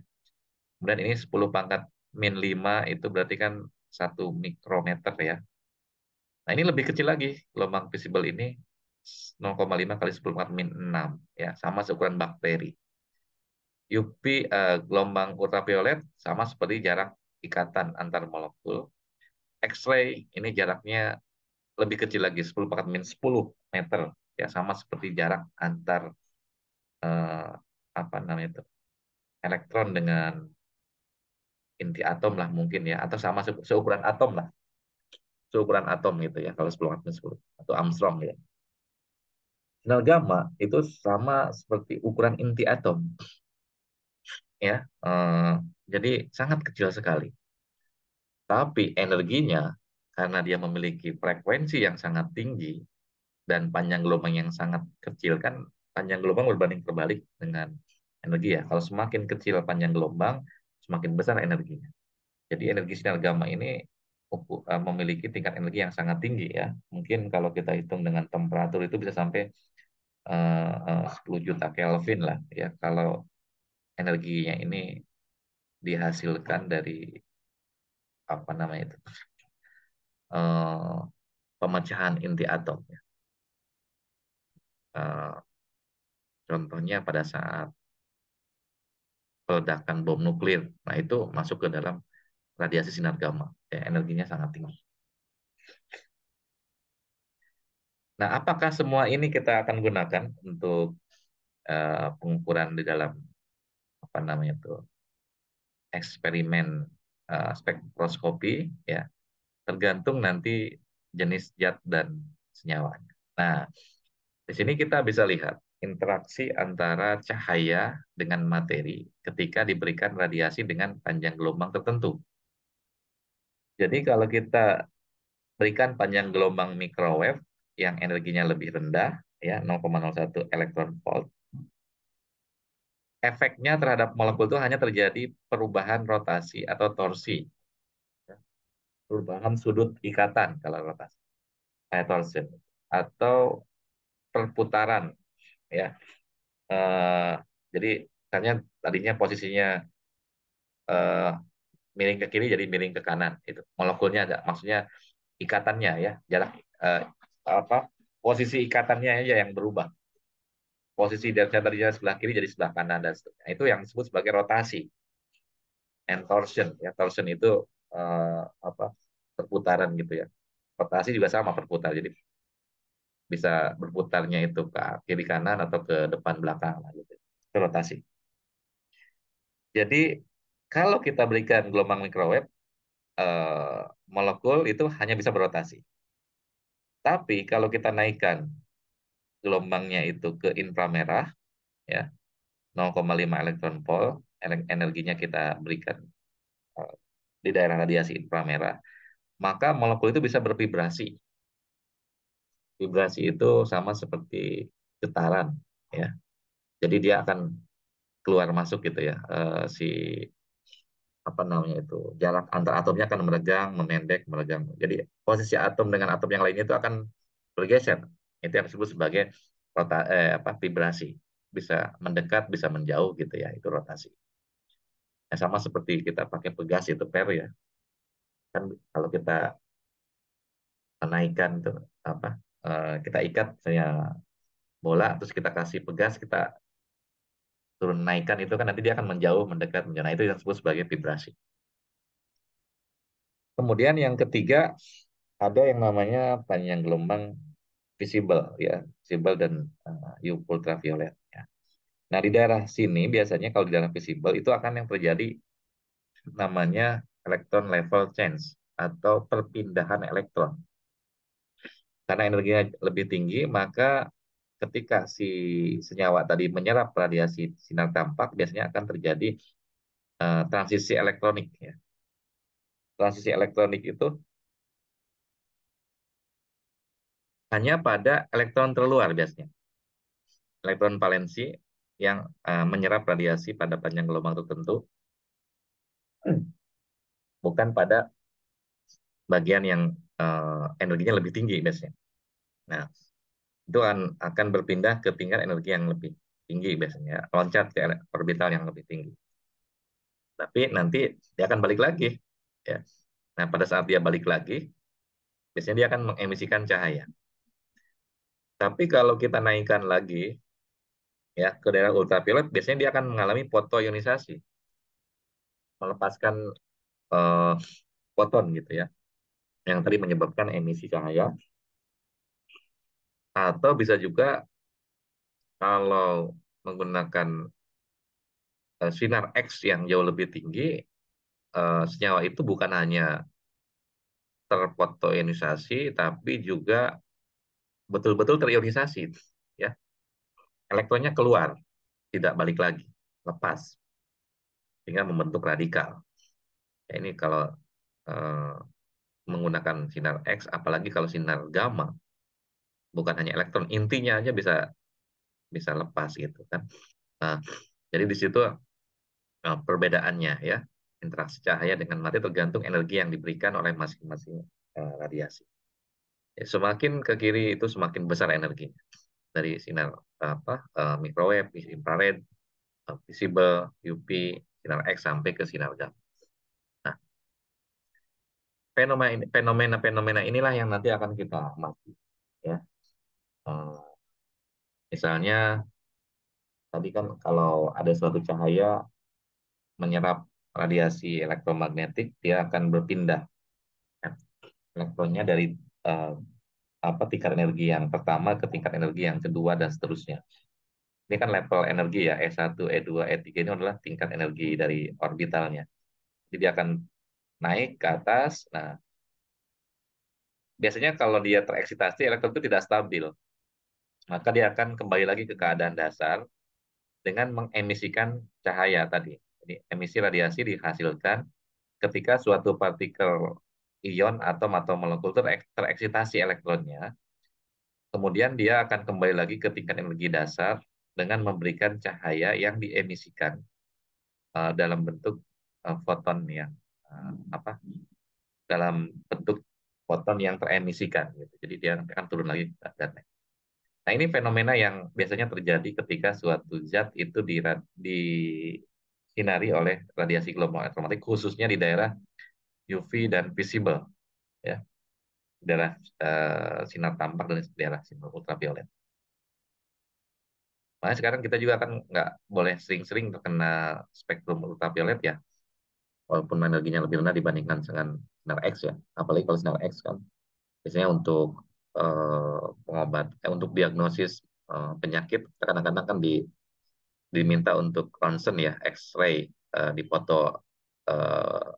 Kemudian ini 10 pangkat min 5 itu berarti kan 1 mikrometer ya. Nah, ini lebih kecil lagi gelombang visible ini 0,5 kali 10 pangkat min 6 ya, sama seukuran bakteri. UV gelombang ultraviolet sama seperti jarak ikatan antar molekul. X-ray ini jaraknya lebih kecil lagi 10 pangkat min 10 meter ya sama seperti jarak antar eh, apa namanya itu elektron dengan inti atom lah mungkin ya atau sama seukuran atom lah seukuran atom gitu ya kalau 10 pangkat min 10 atau Armstrong ya. Sinyal gamma itu sama seperti ukuran inti atom ya. Jadi sangat kecil sekali. Tapi energinya karena dia memiliki frekuensi yang sangat tinggi dan panjang gelombang yang sangat kecil kan panjang gelombang berbanding terbalik dengan energi ya. Kalau semakin kecil panjang gelombang, semakin besar energinya. Jadi energi sinar gamma ini memiliki tingkat energi yang sangat tinggi ya. Mungkin kalau kita hitung dengan temperatur itu bisa sampai 10 juta Kelvin lah ya. Kalau energinya ini dihasilkan dari apa namanya itu eh, pemecahan inti atom ya. Eh, Contohnya pada saat peledakan bom nuklir. Nah, itu masuk ke dalam radiasi sinar gamma. Ya, energinya sangat tinggi. Nah, apakah semua ini kita akan gunakan untuk pengukuran di dalam apa namanya itu eksperimen spektroskopi? Ya, tergantung nanti jenis zat dan senyawanya. Nah, di sini kita bisa lihat interaksi antara cahaya dengan materi ketika diberikan radiasi dengan panjang gelombang tertentu. Jadi kalau kita berikan panjang gelombang microwave yang energinya lebih rendah, ya 0,01 elektron volt, efeknya terhadap molekul itu hanya terjadi perubahan rotasi atau torsi, perubahan sudut ikatan kalau rotasi, torsion, atau perputaran, ya. Eh, jadi misalnya tadinya posisinya eh, miring ke kiri jadi miring ke kanan, itu molekulnya ada, maksudnya ikatannya ya, jarak apa posisi ikatannya aja yang berubah. Posisi dari tadinya sebelah kiri jadi sebelah kanan dan seterusnya. Itu yang disebut sebagai rotasi and torsion. Ya, torsion itu apa perputaran gitu ya. Rotasi juga sama perputar. Jadi bisa berputarnya itu ke kiri kanan atau ke depan belakang lah gitu. Itu rotasi. Jadi kalau kita berikan gelombang microwave, molekul itu hanya bisa berotasi. Tapi kalau kita naikkan gelombangnya itu ke inframerah, ya 0,5 elektron volt, energinya kita berikan eh, di daerah radiasi inframerah, maka molekul itu bisa bervibrasi. Vibrasi itu sama seperti getaran, ya. Jadi dia akan keluar masuk gitu ya. Si apa namanya itu jarak antar atomnya akan meregang, memendek, meregang. Jadi posisi atom dengan atom yang lainnya itu akan bergeser. Itu yang disebut sebagai vibrasi. Bisa mendekat, bisa menjauh gitu ya. Itu rotasi. Nah, sama seperti kita pakai pegas itu per ya. Kan kalau kita menaikkan tuh apa kita ikat saya bola terus kita kasih pegas kita turun naikkan itu kan nanti dia akan menjauh mendekat menjauh. Nah, itu yang disebut sebagai vibrasi. Kemudian yang ketiga ada yang namanya panjang gelombang visible ya, visible dan UV ultraviolet ya. Nah, di daerah sini biasanya kalau di daerah visible itu akan yang terjadi namanya electron level change atau perpindahan elektron. Karena energinya lebih tinggi, maka ketika si senyawa tadi menyerap radiasi sinar tampak, biasanya akan terjadi transisi elektronik. Ya. Transisi elektronik itu hanya pada elektron terluar biasanya. Elektron valensi yang menyerap radiasi pada panjang gelombang tertentu, bukan pada bagian yang energinya lebih tinggi biasanya. Nah, itu akan berpindah ke tingkat energi yang lebih tinggi biasanya, loncat ke orbital yang lebih tinggi. Tapi nanti dia akan balik lagi. Ya. Nah, pada saat dia balik lagi, biasanya dia akan mengemisikan cahaya. Tapi kalau kita naikkan lagi ya ke daerah ultraviolet, biasanya dia akan mengalami fotoionisasi, melepaskan eh, foton gitu ya, yang tadi menyebabkan emisi cahaya. Atau bisa juga kalau menggunakan sinar X yang jauh lebih tinggi, senyawa itu bukan hanya terfotoionisasi, tapi juga betul-betul terionisasi, ya. Elektronnya keluar, tidak balik lagi, lepas, sehingga membentuk radikal. Ya, ini kalau eh, menggunakan sinar X, apalagi kalau sinar gamma, bukan hanya elektron, intinya aja bisa bisa lepas gitu kan. Nah, jadi di situ perbedaannya ya, interaksi cahaya dengan materi tergantung energi yang diberikan oleh masing-masing radiasi. Ya, semakin ke kiri itu semakin besar energinya dari sinar microwave, infrared, visible, UV, sinar X sampai ke sinar gamma. Nah, fenomena-fenomena inilah yang nanti akan kita amati ya. Eh, Misalnya tadi kan kalau ada suatu cahaya menyerap radiasi elektromagnetik, dia akan berpindah elektronnya dari eh, tingkat energi yang pertama ke tingkat energi yang kedua dan seterusnya. Ini kan level energi ya, E1, E2, E3 ini adalah tingkat energi dari orbitalnya. Jadi dia akan naik ke atas. Nah, biasanya kalau dia tereksitasi, elektron itu tidak stabil. Maka dia akan kembali lagi ke keadaan dasar dengan mengemisikan cahaya tadi. Jadi emisi radiasi dihasilkan ketika suatu partikel ion atau molekul tereksitasi elektronnya, kemudian dia akan kembali lagi ke tingkat energi dasar dengan memberikan cahaya yang diemisikan dalam bentuk foton yang apa dalam bentuk foton yang teremisikan gitu. Jadi dia nanti akan turun lagi dan nah ini fenomena yang biasanya terjadi ketika suatu zat itu disinari oleh radiasi gelombang elektromagnetik khususnya di daerah UV dan visible ya, daerah sinar tampak dan daerah sinar ultraviolet. Makanya sekarang kita juga kan nggak boleh sering-sering terkena spektrum ultraviolet ya, walaupun energinya lebih rendah dibandingkan dengan sinar X ya. Apalagi kalau sinar X kan biasanya untuk untuk diagnosis penyakit kadang-kadang kan diminta untuk ronsen ya, X-ray, dipoto eh,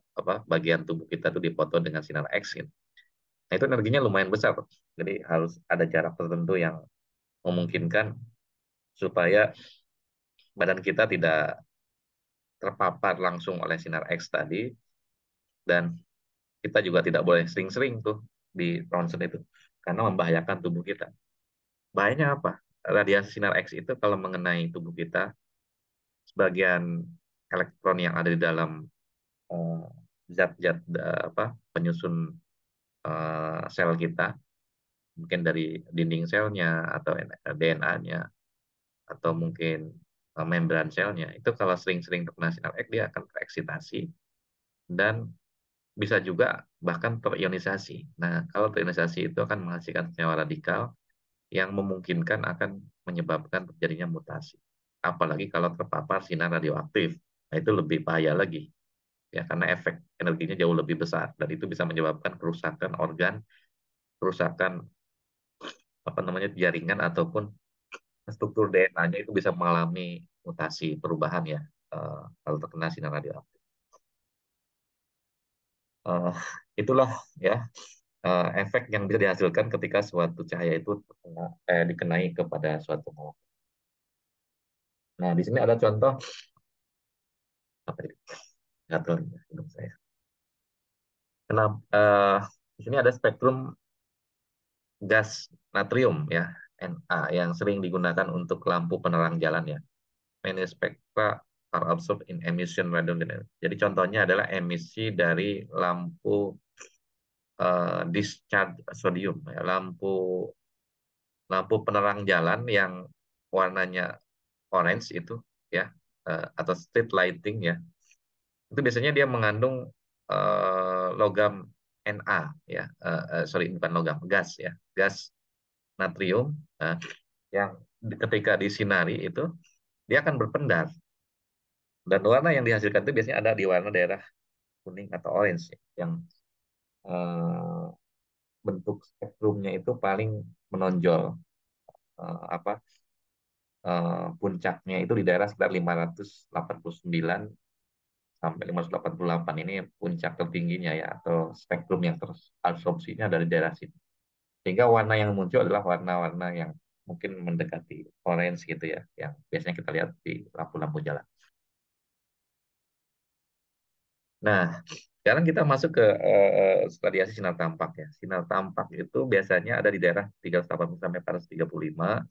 bagian tubuh kita tuh dipoto dengan sinar X gitu. Nah itu energinya lumayan besar, jadi harus ada jarak tertentu yang memungkinkan supaya badan kita tidak terpapar langsung oleh sinar X tadi, dan kita juga tidak boleh sering-sering tuh di ronsen itu karena membahayakan tubuh kita. Bahayanya apa? Radiasi sinar X itu kalau mengenai tubuh kita, sebagian elektron yang ada di dalam eh, zat-zat penyusun sel kita, mungkin dari dinding selnya atau DNA-nya atau mungkin membran selnya, itu kalau sering-sering terkena sinar X dia akan tereksitasi dan bisa juga bahkan terionisasi. Nah, kalau terionisasi itu akan menghasilkan senyawa radikal yang memungkinkan akan menyebabkan terjadinya mutasi. Apalagi kalau terpapar sinar radioaktif. Nah, itu lebih bahaya lagi ya karena efek energinya jauh lebih besar dan itu bisa menyebabkan kerusakan organ, kerusakan jaringan ataupun struktur DNA-nya itu bisa mengalami mutasi perubahan ya kalau terkena sinar radioaktif. Eh, itulah ya efek yang bisa dihasilkan ketika suatu cahaya itu dikenai kepada suatu molekul. Nah, di sini ada contoh apa ini? Gatel nih, hidung saya. Kenapa? Di sini ada spektrum gas natrium ya, Na, yang sering digunakan untuk lampu penerang jalan ya. Many spectra are absorbed in emission radium. Jadi contohnya adalah emisi dari lampu discharge sodium, ya, lampu lampu penerang jalan yang warnanya orange itu ya, atau street lighting ya. Itu biasanya dia mengandung logam Na ya, sorry bukan logam, gas ya, gas natrium yang ketika disinari itu dia akan berpendar dan warna yang dihasilkan itu biasanya ada di warna daerah kuning atau orange ya, yang eh, bentuk spektrumnya itu paling menonjol, apa puncaknya itu di daerah sekitar 589 sampai 588, ini puncak tertingginya ya atau spektrum yang terabsorpsinya dari daerah situ. Sehingga warna yang muncul adalah warna-warna yang mungkin mendekati orange gitu ya, yang biasanya kita lihat di lampu-lampu jalan. Nah, sekarang kita masuk ke radiasi sinar tampak ya. Sinar tampak itu biasanya ada di daerah 380 sampai 435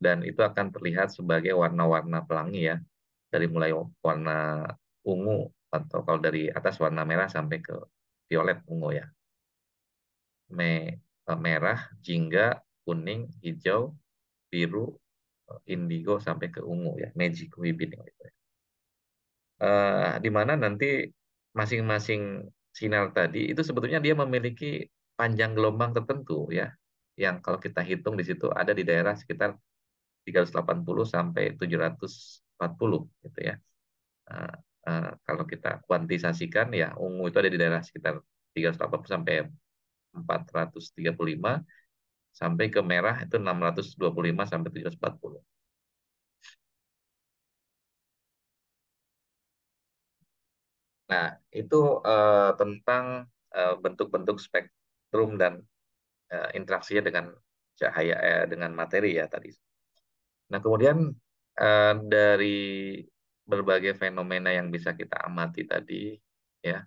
dan itu akan terlihat sebagai warna-warna pelangi ya. Dari mulai warna ungu atau kalau dari atas warna merah sampai ke violet ungu ya. Merah, jingga, kuning, hijau, biru, indigo sampai ke ungu ya. Magic ribbon gitu ya. Di mana nanti masing-masing sinar tadi itu sebetulnya dia memiliki panjang gelombang tertentu ya, yang kalau kita hitung di situ ada di daerah sekitar 380 sampai 740 gitu ya. Nah, Kalau kita kuantitasasikan ya ungu itu ada di daerah sekitar 380 sampai 435 sampai ke merah itu 625 sampai 740. Nah, itu tentang bentuk-bentuk spektrum dan interaksinya dengan cahaya dengan materi ya tadi. Nah, kemudian dari berbagai fenomena yang bisa kita amati tadi ya,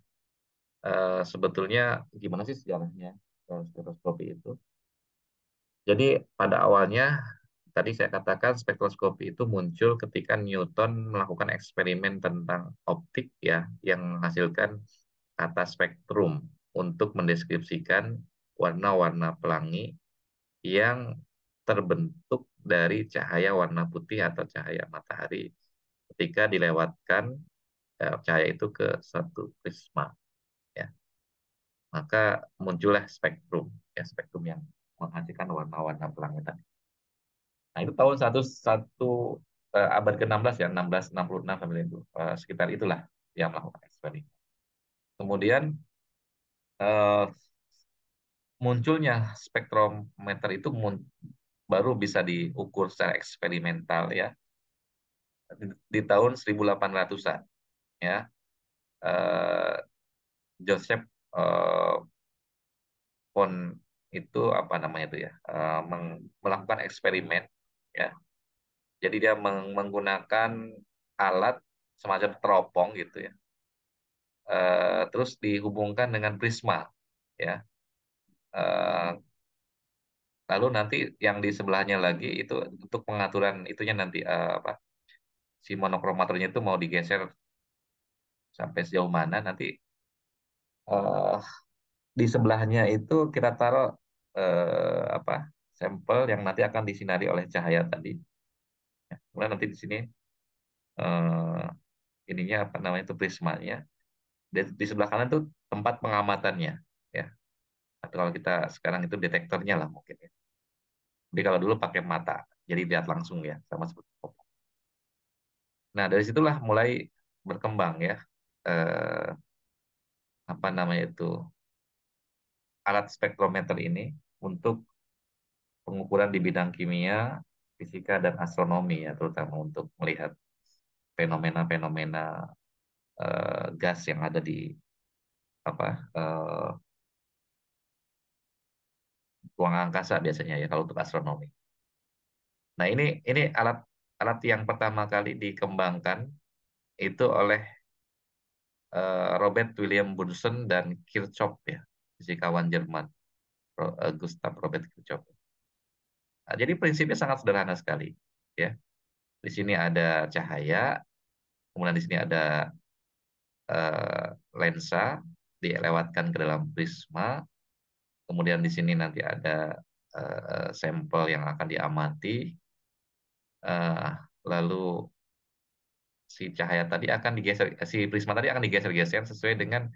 sebetulnya gimana sih sejarahnya spektroskopi itu? Jadi pada awalnya tadi saya katakan spektroskopi itu muncul ketika Newton melakukan eksperimen tentang optik ya yang menghasilkan kata spektrum untuk mendeskripsikan warna-warna pelangi yang terbentuk dari cahaya warna putih atau cahaya matahari ketika dilewatkan cahaya itu ke satu prisma ya. Maka muncullah spektrum ya spektrum yang menghasilkan warna-warna pelangi tadi. Nah, itu tahun satu abad ke-16 ya, 1666 sampai itu. Sekitar itulah yang melakukan eksperimen. Kemudian eh, munculnya spektrometer itu baru bisa diukur secara eksperimental ya di tahun 1800-an ya. Eh, Joseph eh, von itu apa namanya itu ya melakukan eksperimen ya. Jadi dia menggunakan alat semacam teropong gitu ya. Terus dihubungkan dengan prisma ya. Eh, Lalu nanti yang di sebelahnya lagi itu untuk pengaturan itunya nanti apa si monokromatornya itu mau digeser sampai sejauh mana nanti eh, di sebelahnya itu kita taruh apa sampel yang nanti akan disinari oleh cahaya tadi. Kemudian nanti di sini eh, ininya apa namanya itu prismanya. Di sebelah kanan itu tempat pengamatannya ya. Atau kalau kita sekarang itu detektornya lah mungkin ya. Jadi kalau dulu pakai mata, jadi lihat langsung ya sama seperti pop. Nah dari situlah mulai berkembang ya eh, apa namanya itu alat spektrometer ini untuk pengukuran di bidang kimia, fisika dan astronomi ya terutama untuk melihat fenomena-fenomena gas yang ada di apa ruang angkasa biasanya ya kalau untuk astronomi. Nah ini alat alat yang pertama kali dikembangkan itu oleh Robert William Bunsen dan Kirchhoff ya fisikawan Jerman Gustav Robert Kirchhoff. Nah, jadi prinsipnya sangat sederhana sekali ya. Di sini ada cahaya, kemudian di sini ada eh, lensa dilewatkan ke dalam prisma, kemudian di sini nanti ada sampel yang akan diamati, eh, lalu si cahaya tadi akan digeser, si prisma tadi akan digeser-geser sesuai dengan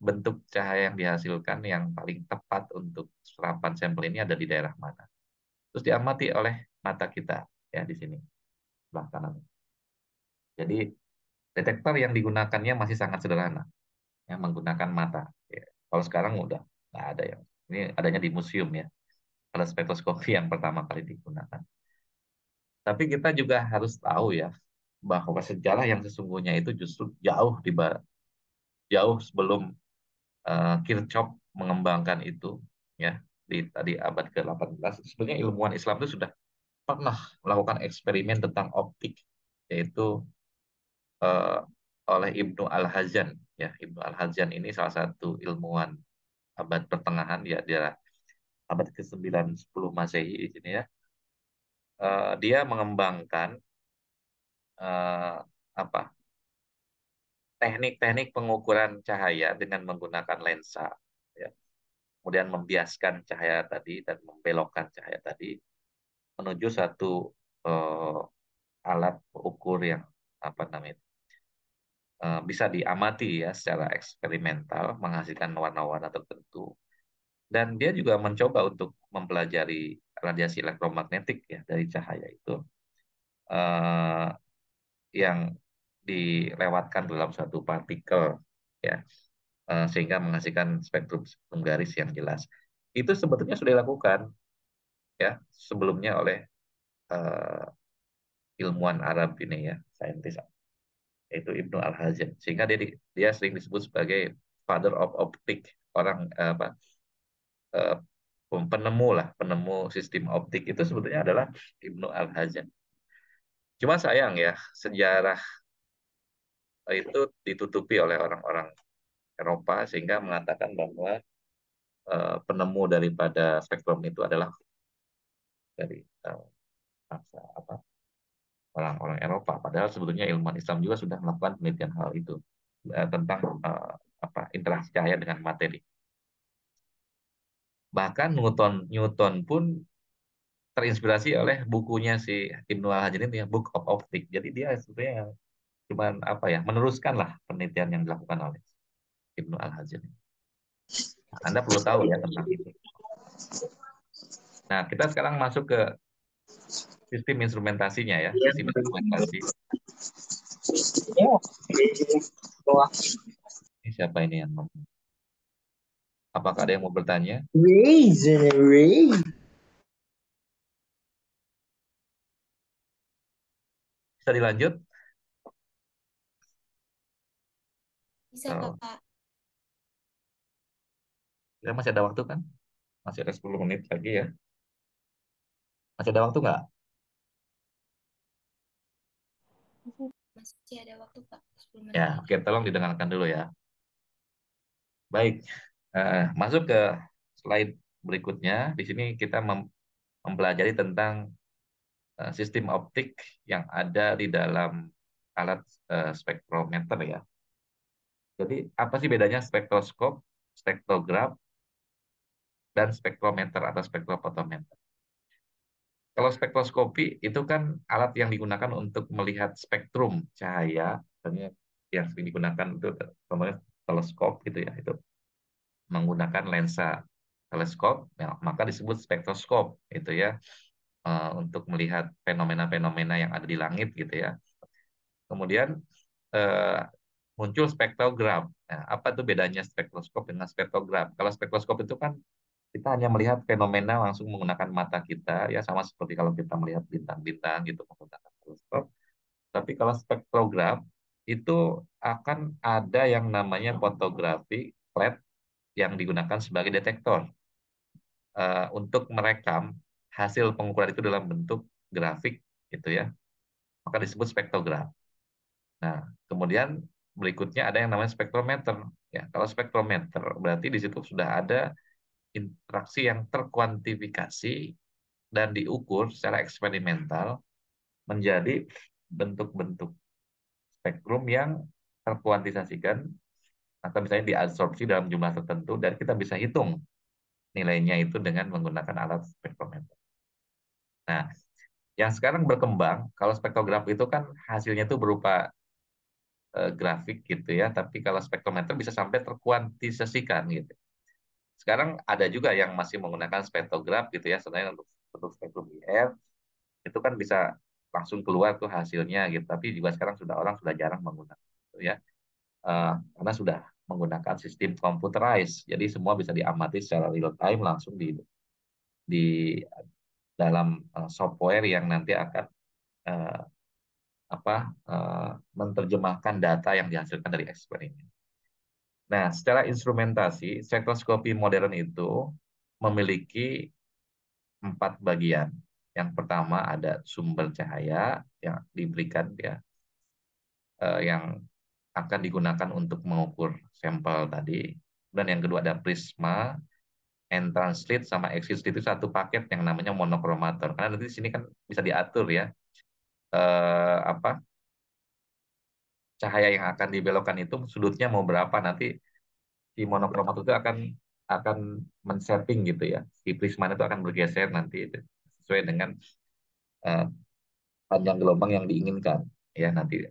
bentuk cahaya yang dihasilkan yang paling tepat untuk serapan sampel ini ada di daerah mana. Terus diamati oleh mata kita ya di sini sebelah kanan. Jadi detektor yang digunakannya masih sangat sederhana, ya, menggunakan mata. Ya. Kalau sekarang udah nggak ada yang ini adanya di museum ya. Ada spektroskopi yang pertama kali digunakan. Tapi kita juga harus tahu ya bahwa sejarah yang sesungguhnya itu justru jauh sebelum Kirchhoff mengembangkan itu ya di tadi abad ke-18 sebenarnya ilmuwan Islam itu sudah pernah melakukan eksperimen tentang optik yaitu eh, oleh Ibnu Al-Hazan ya Ibnu Al-Hazan ini salah satu ilmuwan abad pertengahan ya dia abad ke-9 10 Masehi di sini ya. Dia mengembangkan eh, apa teknik-teknik pengukuran cahaya dengan menggunakan lensa ya. Kemudian membiaskan cahaya tadi dan membelokkan cahaya tadi menuju satu eh, alat ukur yang apa namanya bisa diamati ya secara eksperimental menghasilkan warna-warna tertentu dan dia juga mencoba untuk mempelajari radiasi elektromagnetik ya dari cahaya itu eh, yang dilewatkan dalam suatu partikel, ya, sehingga menghasilkan spektrum garis yang jelas. Itu sebetulnya sudah dilakukan, ya, sebelumnya oleh uh, ilmuwan Arab ini, ya, saintis, yaitu Ibnu Al-Hazm, sehingga dia sering disebut sebagai father of optic, orang apa, uh, penemu lah, penemu sistem optik itu sebetulnya adalah Ibnu Al-Hazm. Cuma sayang ya, sejarah itu ditutupi oleh orang-orang Eropa sehingga mengatakan bahwa penemu daripada spektrum itu adalah dari bangsa apa, orang-orang Eropa. Padahal sebetulnya ilmuwan Islam juga sudah melakukan penelitian hal itu, tentang apa, interaksi cahaya dengan materi. Bahkan Newton Newton pun terinspirasi oleh bukunya si Ibnu Al-Hajjaj ini, ya, Book of Optics. Jadi dia sebetulnya cuman apa ya, meneruskan lah penelitian yang dilakukan oleh Ibnu Al-Hajjaj. Anda perlu tahu ya tentang itu. Nah, kita sekarang masuk ke sistem instrumentasinya, ya, sistem instrumentasi. Ini siapa ini yang ngomong? Apakah ada yang mau bertanya? Bisa dilanjut? Bisa, Oh, Kak. ya, masih ada waktu kan? Masih ada 10 menit lagi, ya. Masih ada waktu nggak? Masih ada waktu, Kak. 10 Ya, menit oke, lagi. tolong didengarkan dulu, ya. Baik, masuk ke slide berikutnya. Di sini kita mempelajari tentang sistem optik yang ada di dalam alat spektrometer, ya. Jadi apa sih bedanya spektroskop, spektrograf, dan spektrometer atau spektrofotometer? Kalau spektroskopi itu kan alat yang digunakan untuk melihat spektrum cahaya, misalnya yang sering digunakan itu contohnya teleskop gitu, ya, itu menggunakan lensa teleskop, ya, maka disebut spektroskop itu, ya, untuk melihat fenomena-fenomena yang ada di langit gitu, ya. Kemudian eh, muncul spektrograf. Nah, apa tuh bedanya spektroskop dengan spektrograf? Kalau spektroskop itu kan kita hanya melihat fenomena langsung menggunakan mata kita, ya, sama seperti kalau kita melihat bintang-bintang gitu menggunakan teleskop. Tapi kalau spektrograf itu akan ada yang namanya fotografi flat yang digunakan sebagai detektor untuk merekam hasil pengukuran itu dalam bentuk grafik gitu, ya. Maka disebut spektrograf. Nah, kemudian berikutnya ada yang namanya spektrometer. Ya, kalau spektrometer berarti di situ sudah ada interaksi yang terkuantifikasi dan diukur secara eksperimental menjadi bentuk-bentuk spektrum yang terkuantisasikan atau misalnya diabsorpsi dalam jumlah tertentu dan kita bisa hitung nilainya itu dengan menggunakan alat spektrometer. Nah, yang sekarang berkembang, kalau spektrograf itu kan hasilnya itu berupa grafik gitu, ya, tapi kalau spektrometer bisa sampai terkuantisasikan gitu. Sekarang ada juga yang masih menggunakan spektrograf gitu, ya, sebenarnya untuk spektrum IR itu kan bisa langsung keluar tuh hasilnya gitu, tapi juga sekarang orang sudah jarang menggunakan itu, ya. Karena sudah menggunakan sistem computerized, jadi semua bisa diamati secara real time langsung di dalam software yang nanti akan eh, apa menerjemahkan data yang dihasilkan dari eksperimen. Nah, secara instrumentasi, spektroskopi modern itu memiliki 4 bagian. Yang pertama ada sumber cahaya yang diberikan, ya, yang akan digunakan untuk mengukur sampel tadi. Dan yang kedua ada prisma, entrance slit, sama exit slit itu satu paket yang namanya monokromator. Karena nanti di sini kan bisa diatur, ya, apa cahaya yang akan dibelokkan itu sudutnya mau berapa, nanti si monokromator itu akan men-setting gitu, ya. Si prisma itu akan bergeser nanti sesuai dengan eh, panjang gelombang yang diinginkan, ya, nanti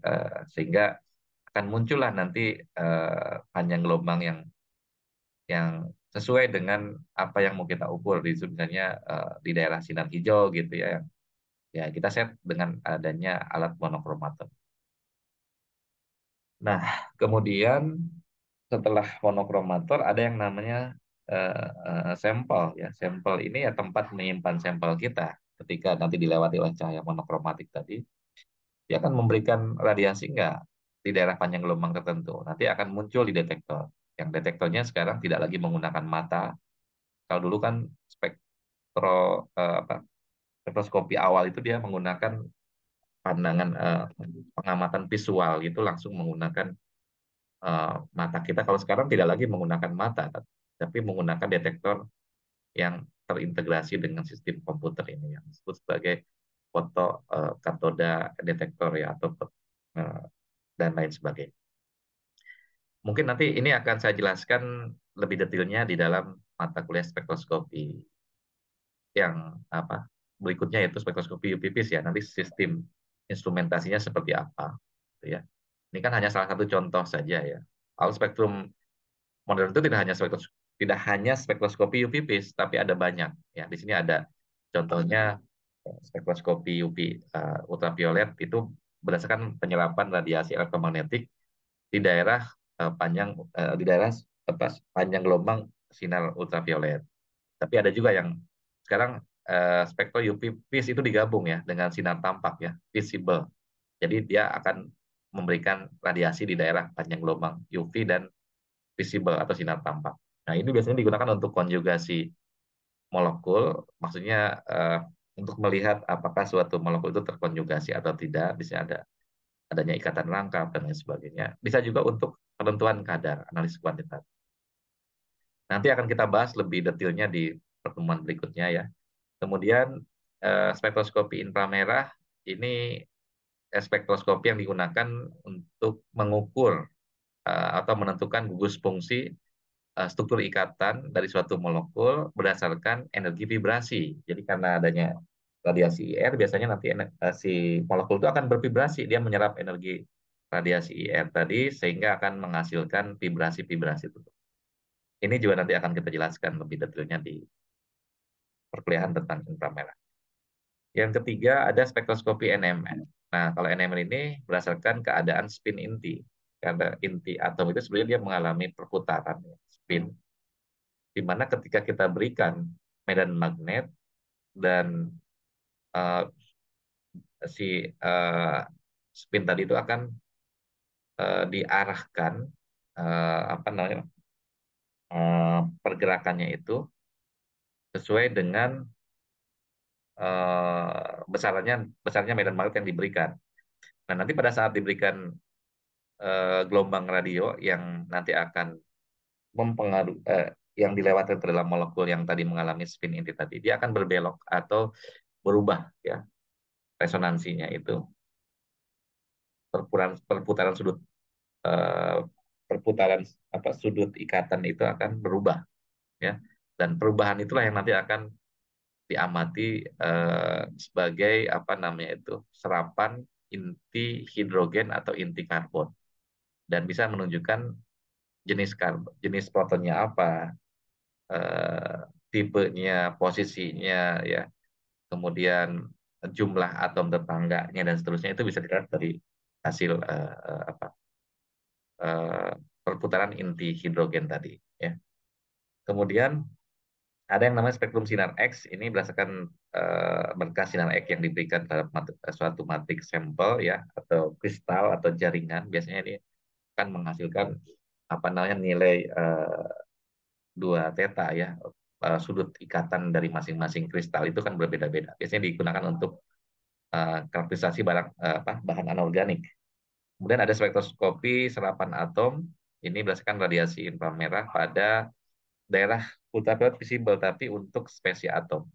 sehingga akan muncullah nanti panjang gelombang yang sesuai dengan apa yang mau kita ukur di situ, misalnya di daerah sinar hijau gitu, ya, ya, kita set dengan adanya alat monokromator. Nah, kemudian setelah monokromator ada yang namanya sampel ya. Sampel ini ya tempat menyimpan sampel kita ketika nanti dilewati oleh cahaya monokromatik tadi. Dia akan memberikan radiasi enggak di daerah panjang gelombang tertentu. Nanti akan muncul di detektor. Yang detektornya sekarang tidak lagi menggunakan mata. Kalau dulu kan spektro apa spektroskopi awal itu dia menggunakan pandangan pengamatan visual itu langsung menggunakan mata kita. Kalau sekarang tidak lagi menggunakan mata, tapi menggunakan detektor yang terintegrasi dengan sistem komputer ini yang disebut sebagai foto katoda detektor ya atau eh, dan lain sebagainya. Mungkin nanti ini akan saya jelaskan lebih detailnya di dalam mata kuliah spektroskopi yang apa berikutnya yaitu spektroskopi UPPs ya. Nanti sistem instrumentasinya seperti apa, gitu ya. Ini kan hanya salah satu contoh saja ya. All spektrum modern itu tidak hanya spektroskopi UPPs, tapi ada banyak. Ya, di sini ada contohnya spektroskopi UV ultraviolet itu berdasarkan penyerapan radiasi elektromagnetik di daerah di daerah panjang gelombang sinar ultraviolet. Tapi ada juga yang sekarang spektro UV-Vis itu digabung ya dengan sinar tampak ya, visible. Jadi dia akan memberikan radiasi di daerah panjang gelombang UV dan visible atau sinar tampak. Nah, ini biasanya digunakan untuk konjugasi molekul, maksudnya untuk melihat apakah suatu molekul itu terkonjugasi atau tidak, bisa adanya ikatan rangkap dan lain sebagainya. Bisa juga untuk penentuan kadar, analisis kuantitatif. Nanti akan kita bahas lebih detailnya di pertemuan berikutnya ya. Kemudian spektroskopi inframerah ini spektroskopi yang digunakan untuk mengukur atau menentukan gugus fungsi struktur ikatan dari suatu molekul berdasarkan energi vibrasi. Jadi karena adanya radiasi IR, biasanya nanti si molekul itu akan bervibrasi, dia menyerap energi radiasi IR tadi sehingga akan menghasilkan vibrasi-vibrasi itu. Ini juga nanti akan kita jelaskan lebih detailnya di perkuliahan tentang inframerah. Yang ketiga ada spektroskopi NMR. Nah, kalau NMR ini berdasarkan keadaan spin inti. Karena inti atom itu sebenarnya dia mengalami perputaran ya, spin, di mana ketika kita berikan medan magnet dan uh, si spin tadi itu akan diarahkan apa namanya pergerakannya itu sesuai dengan besarnya besarnya medan magnet yang diberikan. Nah, nanti pada saat diberikan gelombang radio yang nanti akan mempengaruhi yang dilewatkan ke dalam molekul yang tadi mengalami spin inti tadi, dia akan berbelok atau berubah ya resonansinya itu perputaran sudut eh, perputaran apa sudut ikatan itu akan berubah ya, dan perubahan itulah yang nanti akan diamati sebagai apa namanya itu serapan inti hidrogen atau inti karbon dan bisa menunjukkan jenis protonnya apa, eh, tipenya, posisinya ya, kemudian jumlah atom tetangganya dan seterusnya itu bisa dilihat dari hasil apa eh, perputaran inti hidrogen tadi ya. Kemudian ada yang namanya spektrum sinar X, ini berdasarkan berkas sinar X yang diberikan dalam suatu matrik sampel ya atau kristal atau jaringan. Biasanya ini akan menghasilkan apa namanya nilai dua theta ya. Sudut ikatan dari masing-masing kristal itu kan berbeda-beda. Biasanya digunakan untuk karakterisasi bahan anorganik. Kemudian ada spektroskopi serapan atom. Ini berdasarkan radiasi inframerah pada daerah ultraviolet visible tapi untuk spesies atom.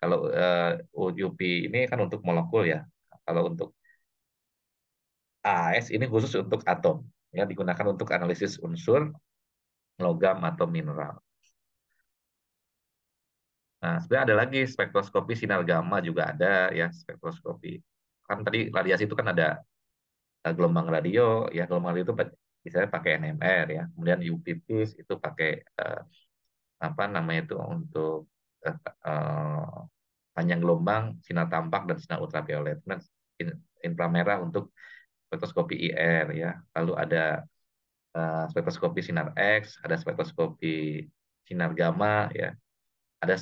Kalau UV ini kan untuk molekul ya. Kalau untuk AS ini khusus untuk atom. Ya, digunakan untuk analisis unsur, logam atau mineral. Nah, sebenarnya ada lagi spektroskopi sinar gamma juga ada ya spektroskopi. Kan tadi radiasi itu kan ada gelombang radio ya gelombang radio itu misalnya pakai NMR ya. Kemudian UV-Vis itu pakai eh, apa namanya itu untuk eh, eh, panjang gelombang, sinar tampak dan sinar ultraviolet. Dan inframerah untuk spektroskopi IR ya. Lalu ada spektroskopi sinar X, ada spektroskopi sinar gamma ya. Ada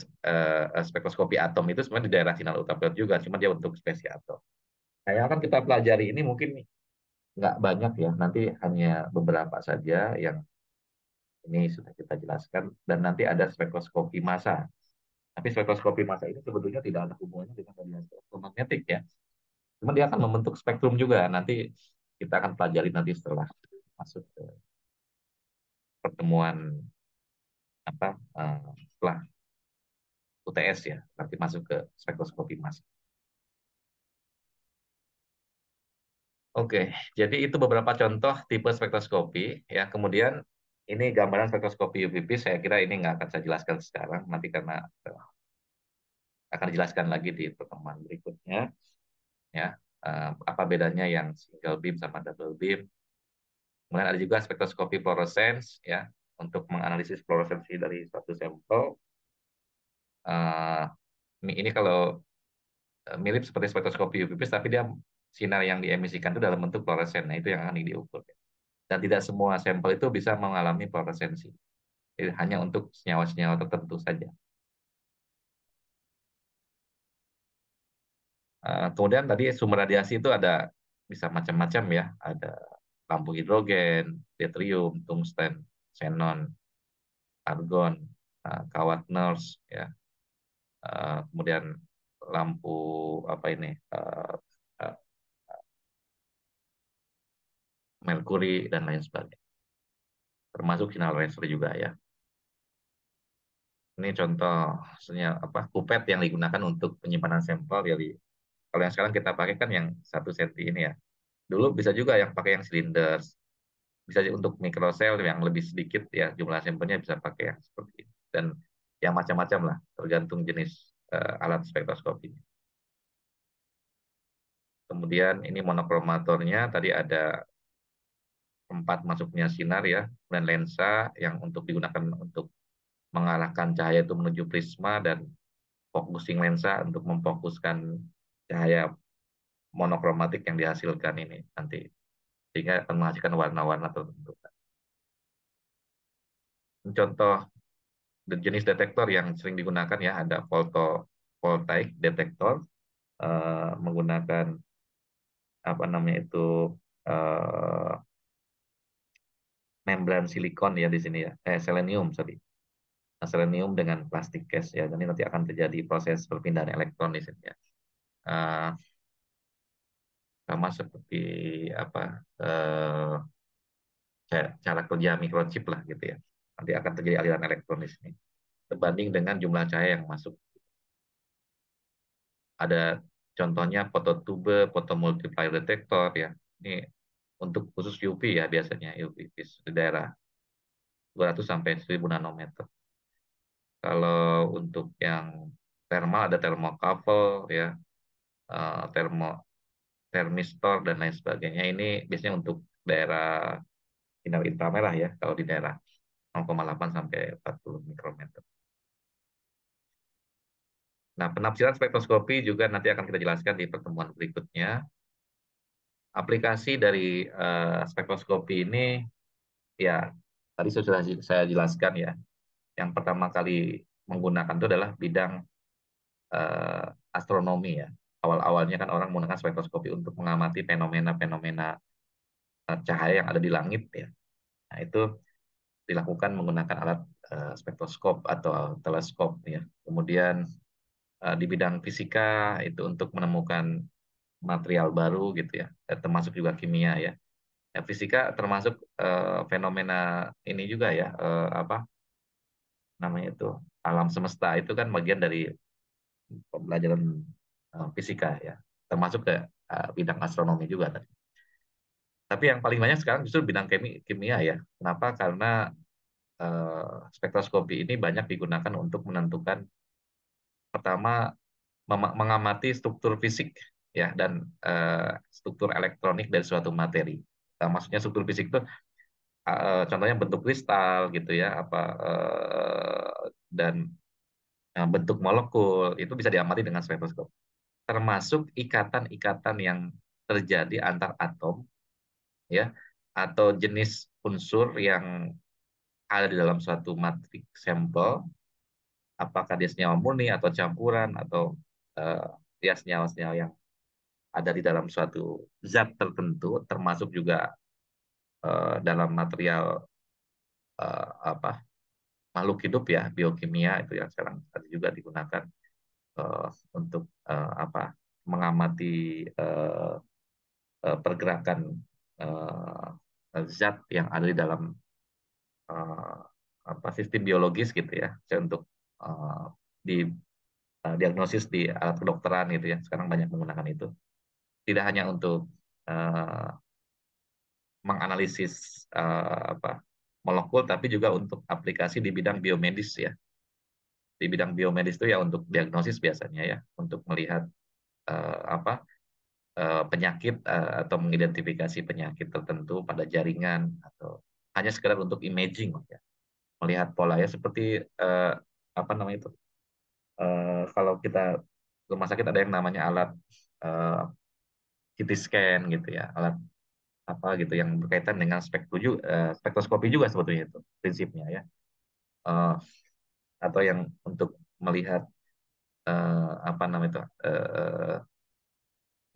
spektroskopi atom itu sebenarnya di daerah sinar ultraviolet juga, cuma dia untuk spesies atom. Nah, yang akan kita pelajari ini mungkin nggak banyak ya, nanti hanya beberapa saja yang ini sudah kita jelaskan, dan nanti ada spektroskopi massa. Tapi spektroskopi massa ini sebetulnya tidak ada hubungannya dengan radiasi elektromagnetik ya. Cuma dia akan membentuk spektrum juga. Nanti kita akan pelajari nanti setelah masuk ke pertemuan apa setelah UTS ya, nanti masuk ke spektroskopi massa. Oke, jadi itu beberapa contoh tipe spektroskopi ya. Kemudian ini gambaran spektroskopi UV-Vis. Saya kira ini nggak akan saya jelaskan sekarang, nanti karena akan dijelaskan lagi di pertemuan berikutnya ya. Apa bedanya yang single beam sama double beam. Kemudian ada juga spektroskopi fluorescence ya untuk menganalisis fluoresensi dari suatu sampel. Eh, ini kalau mirip seperti spektroskopi UV-Vis, tapi dia sinar yang diemisikan itu dalam bentuk fluoresen. Nah, itu yang akan diukur. Dan tidak semua sampel itu bisa mengalami fluoresensi. Jadi, hanya untuk senyawa-senyawa tertentu saja. Kemudian tadi sumber radiasi itu ada bisa macam-macam ya. Ada lampu hidrogen, deuterium, tungsten, xenon, argon, kawat Nernst, ya. Kemudian lampu apa ini, uh, merkuri dan lain sebagainya. Termasuk sinyal laser juga ya. Ini contoh apa kupet yang digunakan untuk penyimpanan sampel dari kalau yang sekarang kita pakai kan yang 1 senti ini ya. Dulu bisa juga yang pakai yang silinder, bisa untuk mikrosel yang lebih sedikit ya jumlah sampelnya bisa pakai yang seperti ini. Dan yang macam-macam lah tergantung jenis alat spektroskopi. Kemudian ini monokromatornya tadi ada tempat masuknya sinar ya dan lensa yang untuk digunakan untuk mengarahkan cahaya itu menuju prisma dan focusing lensa untuk memfokuskan cahaya monokromatik yang dihasilkan ini nanti sehingga akan menghasilkan warna-warna tertentu. Contoh jenis detektor yang sering digunakan ya ada voltaic detektor menggunakan apa namanya itu eh, membran silikon ya di sini ya selenium sorry. Nah, selenium dengan plastik case ya jadi nanti akan terjadi proses perpindahan elektron di sini ya. Eh, Sama seperti apa cara kerja microchip lah gitu ya. Nanti akan terjadi aliran elektron di sini. Berbanding dengan jumlah cahaya yang masuk. Ada contohnya fototube, fotomultiplier detector ya. Ini untuk khusus UV ya biasanya UV di daerah 200 sampai 1000 nanometer. Kalau untuk yang thermal ada thermocouple ya, termo termistor dan lain sebagainya. Ini biasanya untuk daerah sinar inframerah ya, kalau di daerah 0,8 sampai 40 mikrometer. Nah, penafsiran spektroskopi juga nanti akan kita jelaskan di pertemuan berikutnya. Aplikasi dari spektroskopi ini, ya, tadi sudah saya jelaskan ya. Yang pertama kali menggunakan itu adalah bidang eh, astronomi ya. Awal-awalnya kan orang menggunakan spektroskopi untuk mengamati fenomena-fenomena cahaya yang ada di langit ya. Nah, itu dilakukan menggunakan alat spektroskop atau teleskop ya. Kemudian di bidang fisika itu untuk menemukan material baru gitu ya, termasuk juga kimia ya. Ya fisika termasuk fenomena ini juga ya, apa namanya itu alam semesta itu kan bagian dari pembelajaran fisika ya, termasuk ke bidang astronomi juga tadi. Tapi yang paling banyak sekarang justru bidang kimia ya. Kenapa? Karena spektroskopi ini banyak digunakan untuk menentukan pertama mengamati struktur fisik ya dan struktur elektronik dari suatu materi. Nah, maksudnya struktur fisik itu contohnya bentuk kristal gitu ya apa dan bentuk molekul itu bisa diamati dengan spektroskop. Termasuk ikatan-ikatan yang terjadi antar atom ya, atau jenis unsur yang ada di dalam suatu matrik sampel, apakah dia senyawa murni atau campuran atau eh, ya senyawa-senyawa yang ada di dalam suatu zat tertentu, termasuk juga dalam material apa makhluk hidup ya, biokimia itu yang sekarang tadi juga digunakan eh, untuk apa mengamati eh, pergerakan zat yang ada di dalam eh, apa sistem biologis gitu ya. Saya untuk eh, di diagnosis di alat kedokteran gitu ya. Sekarang banyak menggunakan itu. Tidak hanya untuk eh, menganalisis apa molekul, tapi juga untuk aplikasi di bidang biomedis ya. Di bidang biomedis itu ya untuk diagnosis biasanya ya, untuk melihat apa penyakit atau mengidentifikasi penyakit tertentu pada jaringan atau hanya sekedar untuk imaging ya, melihat pola ya seperti apa namanya itu kalau kita rumah sakit ada yang namanya alat eh, CT scan gitu ya, alat apa gitu yang berkaitan dengan spektroskopi juga sebetulnya itu prinsipnya ya. Eh, atau yang untuk melihat apa namanya itu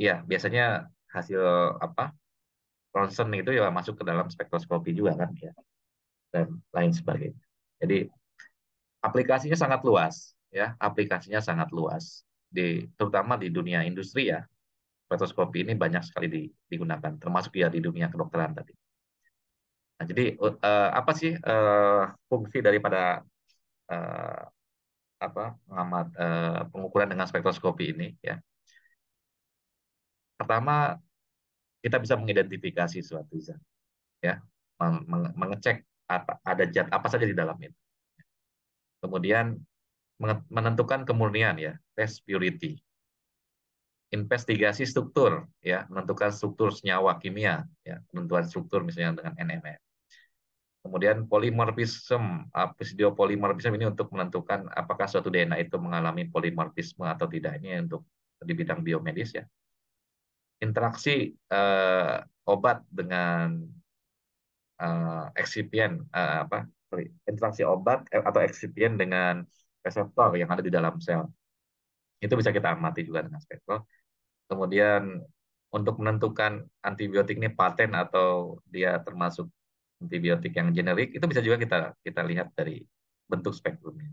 ya biasanya hasil apa ronsen itu ya masuk ke dalam spektroskopi juga kan ya, dan lain sebagainya. Jadi aplikasinya sangat luas ya, aplikasinya sangat luas terutama di dunia industri ya. Spektroskopi ini banyak sekali digunakan, termasuk ya di dunia kedokteran tadi. Nah, jadi apa sih fungsi daripada eh, apa pengamat pengukuran dengan spektroskopi ini ya? Pertama, kita bisa mengidentifikasi suatu zat ya, mengecek ada zat apa saja di dalam itu. Kemudian menentukan kemurnian ya, test purity. Investigasi struktur ya, menentukan struktur senyawa kimia ya, penentuan struktur misalnya dengan NMR. Kemudian polimorfisme, pseudopolimorfisme ini untuk menentukan apakah suatu DNA itu mengalami polimorfisme atau tidak. Ini untuk di bidang biomedis ya. Interaksi obat dengan eksipien apa? Sorry, interaksi obat atau eksipien dengan reseptor yang ada di dalam sel. Itu bisa kita amati juga dengan spektrum. Kemudian untuk menentukan antibiotik ini paten atau dia termasuk antibiotik yang generik, itu bisa juga kita kita lihat dari bentuk spektrumnya.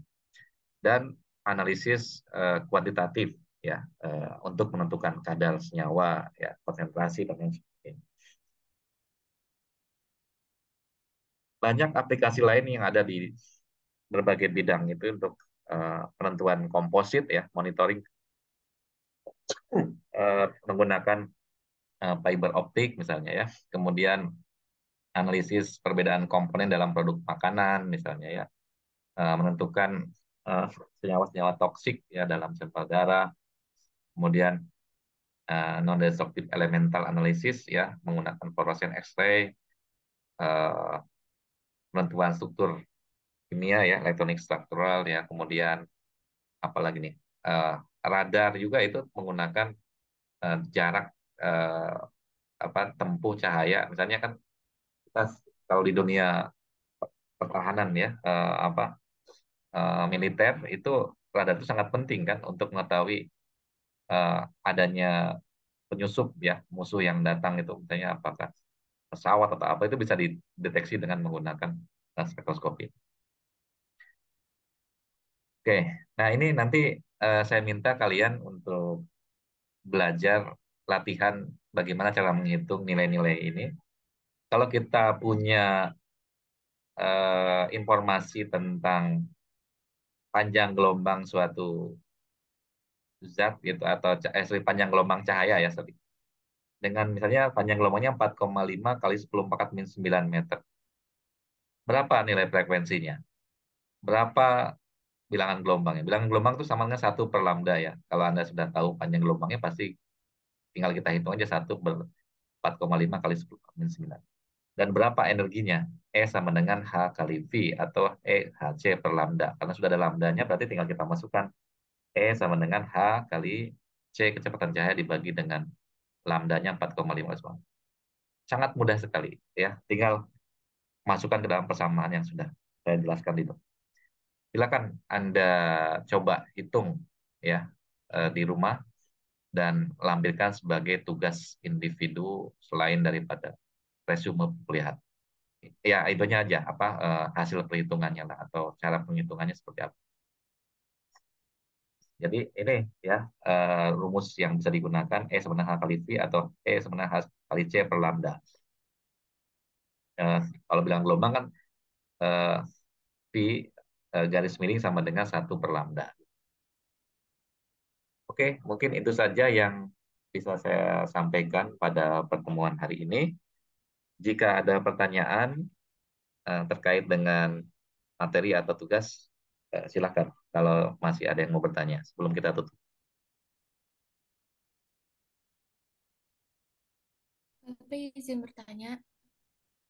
Dan analisis kuantitatif ya untuk menentukan kadar senyawa ya, konsentrasi dan lain sebagainya. Banyak aplikasi lain yang ada di berbagai bidang itu untuk penentuan komposit ya, monitoring menggunakan fiber optik misalnya ya. Kemudian analisis perbedaan komponen dalam produk makanan misalnya ya, menentukan eh, senyawa-senyawa toksik ya dalam sampel darah. Kemudian non-destructive elemental analysis ya menggunakan fluorescent X-ray, eh, penentuan struktur kimia ya, elektronik struktural ya. Kemudian apalagi nih, eh, radar juga itu menggunakan jarak eh, apa tempuh cahaya. Misalnya kan kita kalau di dunia pertahanan ya apa militer itu radar itu sangat penting kan untuk mengetahui eh, adanya penyusup ya musuh yang datang itu misalnya apakah pesawat atau apa itu bisa dideteksi dengan menggunakan spektroskopi. Oke, nah ini nanti saya minta kalian untuk belajar latihan bagaimana cara menghitung nilai-nilai ini. Kalau kita punya informasi tentang panjang gelombang suatu zat gitu atau sorry, panjang gelombang cahaya ya sorry. Dengan misalnya panjang gelombangnya 4,5 kali 10 pangkat min 9 meter. Berapa nilai frekuensinya? Berapa bilangan gelombangnya? Bilangan gelombang itu sama dengan 1/lambda ya. Kalau Anda sudah tahu panjang gelombangnya pasti tinggal kita hitung aja 1/4,5 kali 10 pangkat min 9. Dan berapa energinya? E sama dengan H kali V atau EHC per lambda. Karena sudah ada lambdanya berarti tinggal kita masukkan E sama dengan H kali C kecepatan cahaya dibagi dengan lambdanya 4,5. sangat mudah sekali ya. Tinggal masukkan ke dalam persamaan yang sudah saya jelaskan itu. Silakan Anda coba hitung ya di rumah dan lampirkan sebagai tugas individu selain daripada resume kuliah. Ya, itunya aja apa hasil perhitungannya lah atau cara penghitungannya seperti apa. Jadi ini ya rumus yang bisa digunakan sebenarnya H kali V atau sebenarnya H kali C per lambda. Eh, Kalau bilang gelombang kan eh, V garis miring sama dengan 1 per lambda. Oke, mungkin itu saja yang bisa saya sampaikan pada pertemuan hari ini. Jika ada pertanyaan terkait dengan materi atau tugas, silakan kalau masih ada yang mau bertanya sebelum kita tutup. Tapi izin bertanya,